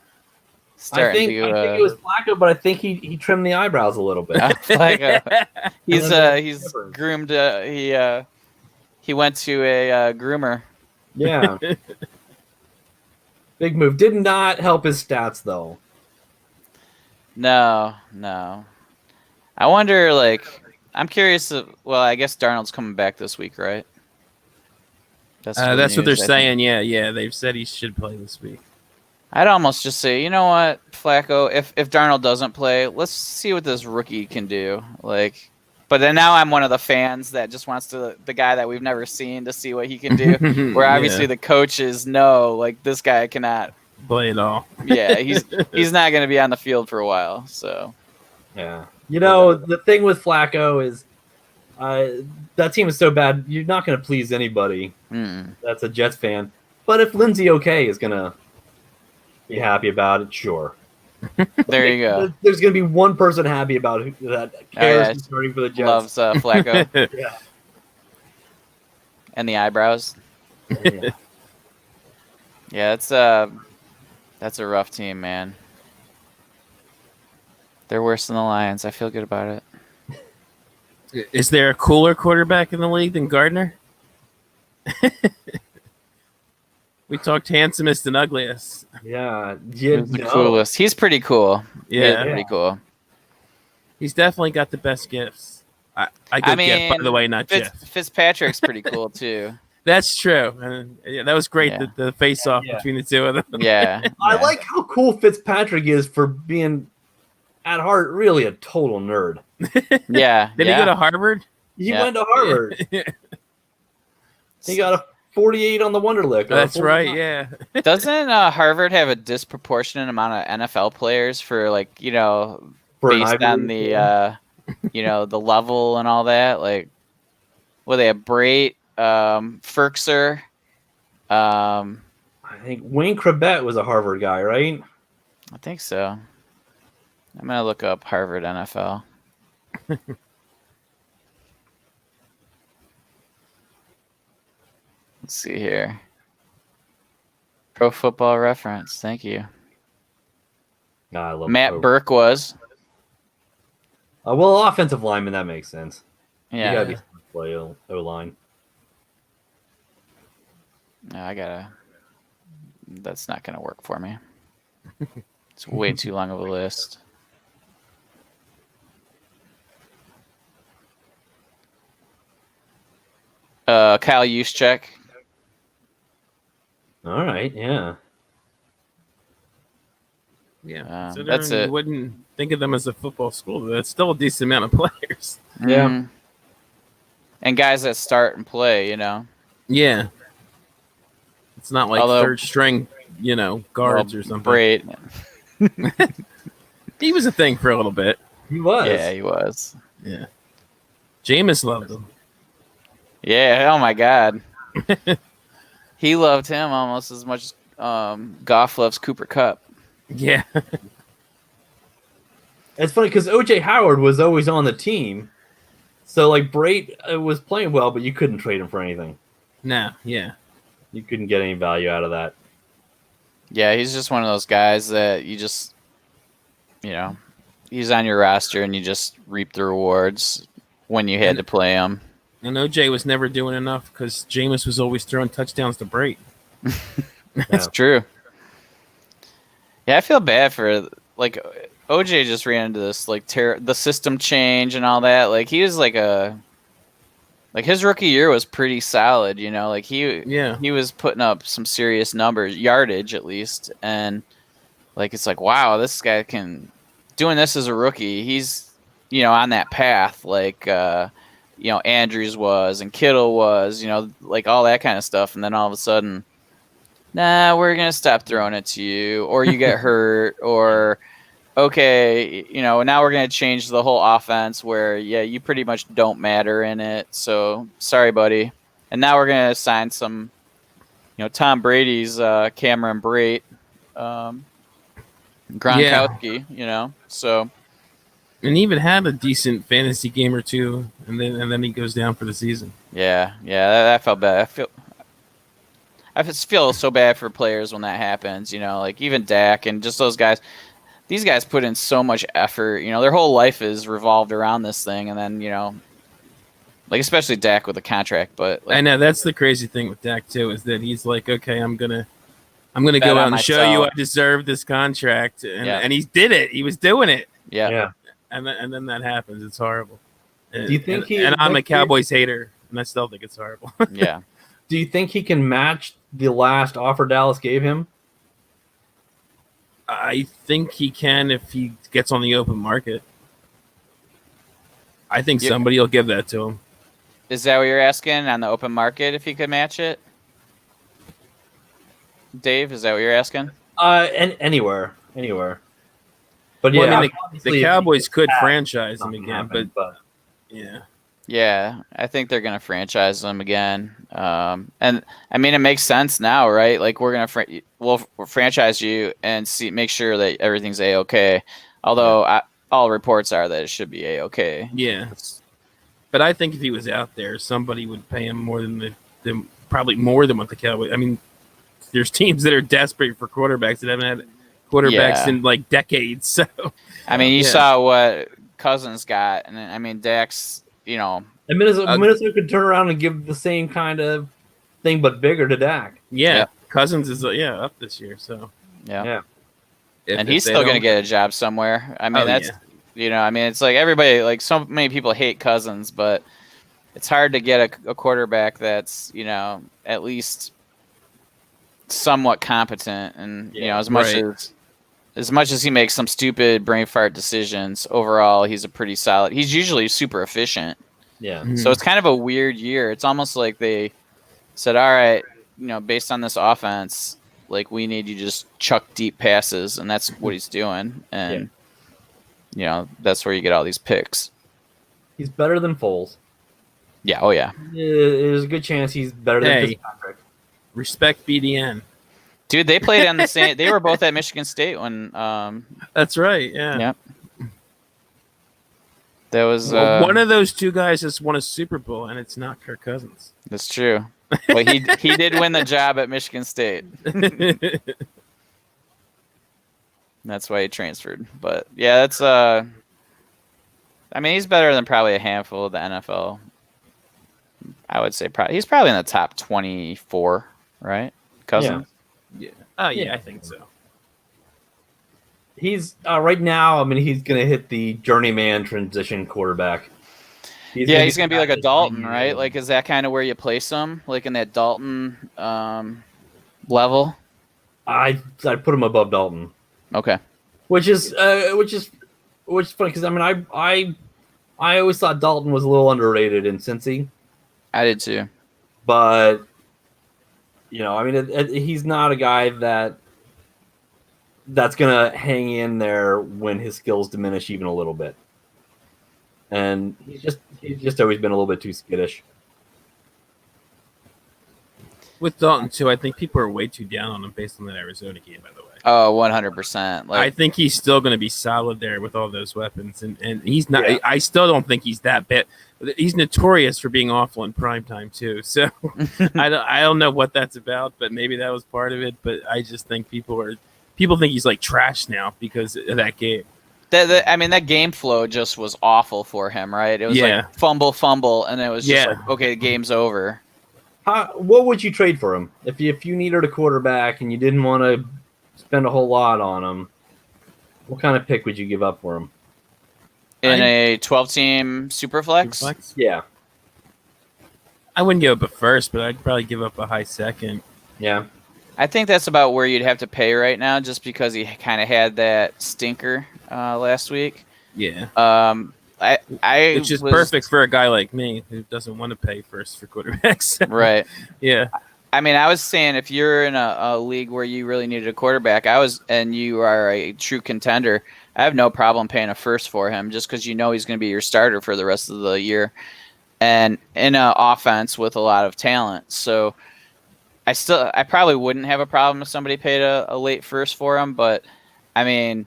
I think it was Flacco, but I think he trimmed the eyebrows a little bit. Flacco. He's groomed. He went to a groomer. Yeah. Big move. Did not help his stats though. No. I wonder, like, I'm curious. Well, I guess Darnold's coming back this week, right? That's what news, they're I think. saying. Yeah. They've said he should play this week. I'd almost just say, you know what, Flacco, if Darnold doesn't play, let's see what this rookie can do. Like, but then now I'm one of the fans that just wants the guy that we've never seen to see what he can do. Where obviously the coaches know, like, this guy cannot play it all. Yeah, he's not going to be on the field for a while. So yeah, the thing with Flacco is, that team is so bad. You're not going to please anybody. That's a Jets fan. But if Lindsey is going to be happy about it, sure. There you go. There's going to be one person happy about it that cares starting for the Jets. Loves Flacco. Yeah. And the eyebrows. Yeah, that's a rough team, man. They're worse than the Lions. I feel good about it. Is there a cooler quarterback in the league than Gardner? We talked handsomest and ugliest. Yeah, the coolest. He's pretty cool. Yeah, pretty cool. He's definitely got the best gifts. I mean, Jeff, by the way, not Jeff. Fitzpatrick's pretty cool too. That's true. And that was great. The face-off between the two of them. Yeah. I like how cool Fitzpatrick is for being, at heart, really a total nerd. Yeah. Did he go to Harvard? He went to Harvard. He got a 48 on the Wonderlic. That's right, yeah. Doesn't Harvard have a disproportionate amount of NFL players for, like, based on the, the level and all that? Like, they have Brait, Ferkser. I think Wayne Krebet was a Harvard guy, right? I think so. I'm going to look up Harvard NFL. Let's see here. Pro Football Reference. Thank you. I love Matt Burke was. Well, offensive lineman, that makes sense. Yeah. You gotta be play O-line. No, that's not gonna work for me. It's way too long of a list. Kyle Juszczyk. All right, yeah. Yeah, that's it. You wouldn't think of them as a football school, but that's still a decent amount of players. Yeah. Mm-hmm. And guys that start and play, Yeah. It's not like third string, guards or something. Great. He was a thing for a little bit. He was. Yeah, he was. Yeah. Jameis loved him. Yeah, oh my God. He loved him almost as much as Goff loves Cooper Kupp. Yeah. It's funny because O.J. Howard was always on the team. So, like, Brait was playing well, but you couldn't trade him for anything. No, yeah. You couldn't get any value out of that. Yeah, he's just one of those guys that you just, he's on your roster and you just reap the rewards when you had to play him. And OJ was never doing enough because Jameis was always throwing touchdowns to Brait. That's true. Yeah, I feel bad for, like, OJ just ran into this, like, the system change and all that. Like, he was like his rookie year was pretty solid, like he was putting up some serious numbers, yardage at least. And like, it's like, wow, this guy doing this as a rookie. He's, on that path. Like, Andrews was and Kittle was, like all that kind of stuff. And then all of a sudden, nah, we're going to stop throwing it to you, or you get hurt, or, okay, now we're going to change the whole offense where, yeah, you pretty much don't matter in it. So sorry, buddy. And now we're going to sign some, Tom Brady's Cameron Brait, Gronkowski, so. And he even had a decent fantasy game or two, and then he goes down for the season. Yeah, that felt bad. I just feel so bad for players when that happens, like even Dak and just those guys. These guys put in so much effort. Their whole life is revolved around this thing, and then, like especially Dak with a contract. But like, I know that's the crazy thing with Dak too, is that he's like, okay, I'm gonna I'm going to Bet go on out and show you I myself. deserve this contract. And, Yeah. and he did it. He was doing it. Yeah. And then that happens. It's horrible. And, Do you think and I'm a Cowboys hater, and I still think it's horrible. Yeah. Do you think he can match the last offer Dallas gave him? I think he can if he gets on the open market. I think Yeah. somebody will give that to him. Is that what you're asking on the open market if he could match it? Dave, is that what you're asking? Anywhere. But Well, yeah, I mean, the Cowboys could have franchise him something again, happen, but yeah. Yeah, I think they're gonna franchise them again. And I mean, it makes sense now, right? Like we're gonna we'll franchise you and make sure that everything's a-okay. Although all reports are that it should be a-okay. Yeah. But I think if he was out there, somebody would pay him more than probably more than what the Cowboys. I mean, there's teams that are desperate for quarterbacks that haven't had quarterbacks in like decades. So I mean, you saw what Cousins got, and I mean, Dak's. And Minnesota could turn around and give the same kind of thing, but bigger to Dak. Yeah. Cousins is up this year. So yeah. If and he's still going to get a job somewhere. I mean, I mean, it's like everybody, like so many people hate Cousins, but it's hard to get a quarterback that's, at least somewhat competent. And, as much as he makes some stupid brain fart decisions, overall, he's he's usually super efficient. Yeah. Mm-hmm. So it's kind of a weird year. It's almost like they said, all right, based on this offense, like we need you to just chuck deep passes, and that's what he's doing. And that's where you get all these picks. He's better than Foles. Yeah. Oh yeah. There's a good chance he's better than Fitzpatrick. Respect BDN. Dude, they played on the same. They were both at Michigan State when. That's right. Yeah. Yep. There was one of those two guys just won a Super Bowl, and it's not Kirk Cousins. That's true. But he did win the job at Michigan State. That's why he transferred. But yeah, that's I mean, he's better than probably a handful of the NFL. I would say he's probably in the top 24, right? Cousins. Yeah. Oh yeah, I think so. He's right now. I mean, he's going to hit the journeyman transition quarterback. He's going to be like a Dalton, right? Like, is that kind of where you place him, like in that Dalton level? I'd put him above Dalton. Okay. Which is funny because I mean I always thought Dalton was a little underrated in Cincy. I did too. But I mean, he's not a guy that's gonna hang in there when his skills diminish even a little bit. And he's just always been a little bit too skittish. With Dalton too, I think people are way too down on him based on that Arizona game. By the way, oh, 100%. I think he's still going to be solid there with all those weapons, and he's not. Yeah. I still don't think he's that bad. He's notorious for being awful in primetime too. So I don't know what that's about, but maybe that was part of it. But I just think people think he's like trash now because of that game. I mean, that game flow just was awful for him, right? It was like fumble, and it was just like, okay, the game's over. What would you trade for him if you needed a quarterback and you didn't want to spend a whole lot on him? What kind of pick would you give up for him? In a 12-team Superflex? Yeah. I wouldn't give up a first, but I'd probably give up a high second. Yeah. I think that's about where you'd have to pay right now, just because he kind of had that stinker last week. Yeah. Which is perfect for a guy like me who doesn't want to pay first for quarterbacks. Right. Yeah. I mean, I was saying if you're in a league where you really needed a quarterback, and you are a true contender, I have no problem paying a first for him, just because he's going to be your starter for the rest of the year, and in an offense with a lot of talent. So I probably wouldn't have a problem if somebody paid a late first for him, but I mean,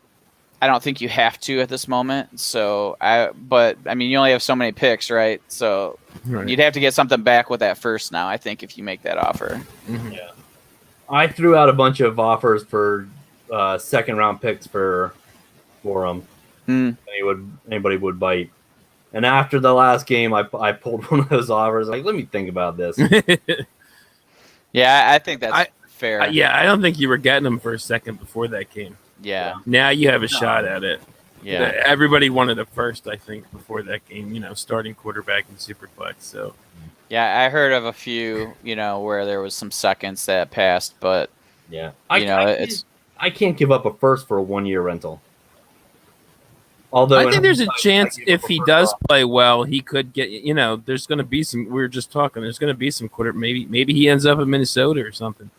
I don't think you have to at this moment. But I mean, you only have so many picks, right? So you'd have to get something back with that first now, I think, if you make that offer. Mm-hmm. Yeah. I threw out a bunch of offers for second round picks for him. Anybody would bite. And after the last game, I pulled one of those offers. Like, let me think about this. Yeah, I think that's fair. Yeah, I don't think you were getting him for a second before that game. Yeah. Now you have a shot at it. Yeah. Everybody wanted a first, I think, before that game. Starting quarterback in Superflex. So. Yeah, I heard of a few, where there was some seconds that passed, but yeah, I can't give up a first for a 1-year rental. Although I think there's a chance if he does play well, he could get. There's going to be some. We were just talking. There's going to be some quarter. Maybe he ends up in Minnesota or something.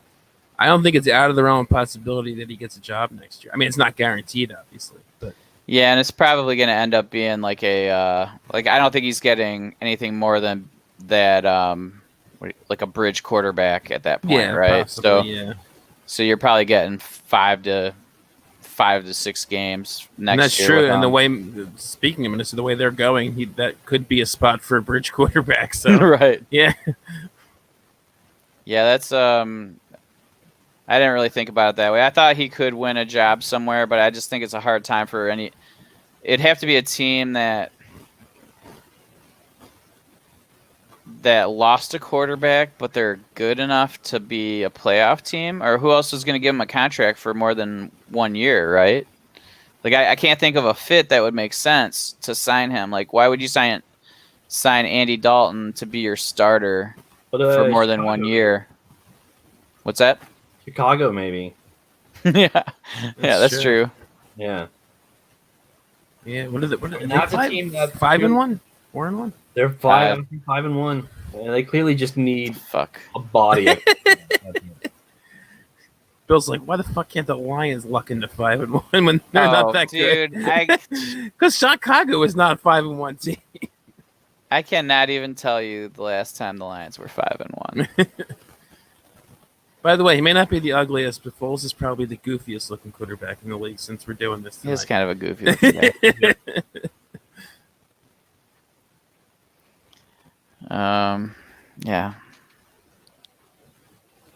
I don't think it's out of the realm of possibility that he gets a job next year. I mean, it's not guaranteed, obviously, but. Yeah, and it's probably going to end up being like I don't think he's getting anything more than that, like a bridge quarterback at that point, right? Possibly, so you're probably getting 5 to 6 games next year. And that's true. And the way, speaking of Minnesota, the way they're going, that could be a spot for a bridge quarterback. So right, yeah, that's I didn't really think about it that way. I thought he could win a job somewhere, but I just think it's a hard time for any. It'd have to be a team that lost a quarterback, but they're good enough to be a playoff team, or who else is going to give him a contract for more than 1 year, right? Like I can't think of a fit that would make sense to sign him. Like, why would you sign Andy Dalton to be your starter for more than 1 year? What's that? Chicago, maybe. That's true. Yeah. Yeah. What are they? That's a team that's 5-1, 4-1. They're 5-1. And they clearly just need a body. Bill's like, why the fuck can't the Lions luck into 5-1 when they're not that good? Because Chicago is not a 5-1 team. I cannot even tell you the last time the Lions were 5-1. By the way, he may not be the ugliest, but Foles is probably the goofiest looking quarterback in the league since we're doing this tonight. He's kind of a goofy looking guy. Yeah.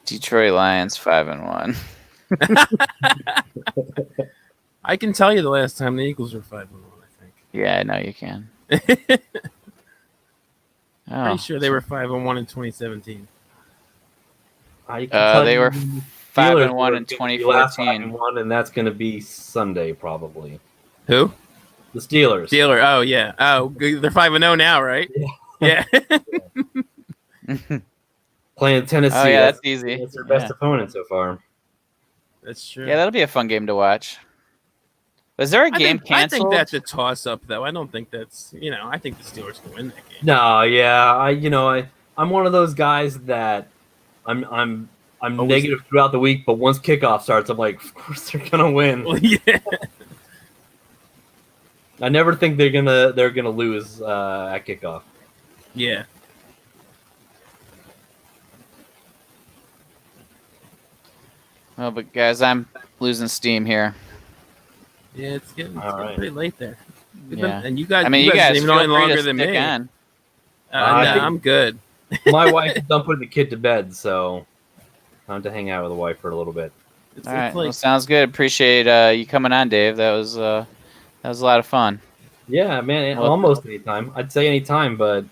Detroit Lions 5-1. I can tell you the last time the Eagles were 5-1. I think. Yeah, I know you can. Pretty sure they were 5-1 in 2017. They were 5-1 in 2014. 5-1, and that's going to be Sunday probably. Who? The Steelers. Oh yeah. Oh, they're 5-0 now, right? Yeah. Playing Tennessee. Oh yeah, that's easy. That's their best opponent so far. That's true. Yeah, that'll be a fun game to watch. Was there a game canceled? I think that's a toss-up, though. I don't think that's. I think the Steelers can win that game. No, yeah, I'm one of those guys that I'm negative throughout the week, but once kickoff starts, I'm like, of course they're gonna win. Well, yeah. I never think they're gonna lose at kickoff. Yeah. Oh, but guys, I'm losing steam here. Yeah, it's getting pretty late there. And you guys, you guys even on longer than me. I'm good. My wife is done putting the kid to bed, so time to hang out with the wife for a little bit. All right, well, sounds good. Appreciate you coming on, Dave. That was a lot of fun. Yeah, man, almost any time. I'd say any time, but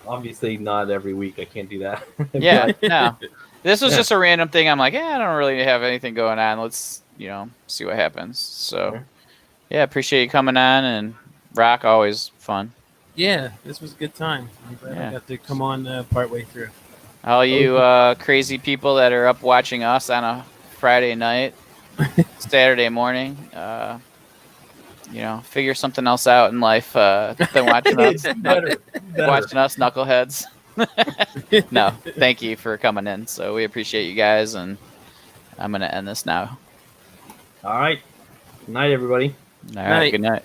obviously not every week. I can't do that. Yeah, no. This was just a random thing. I'm like, I don't really have anything going on. Let's, see what happens. So, yeah, appreciate you coming on, and Rock, always fun. Yeah, this was a good time. I'm glad I got to come on partway through. All you crazy people that are up watching us on a Friday night, Saturday morning, figure something else out in life than watching us. Watching us knuckleheads. No, thank you for coming in. So we appreciate you guys, and I'm going to end this now. All right. Good night, everybody. All right, good night.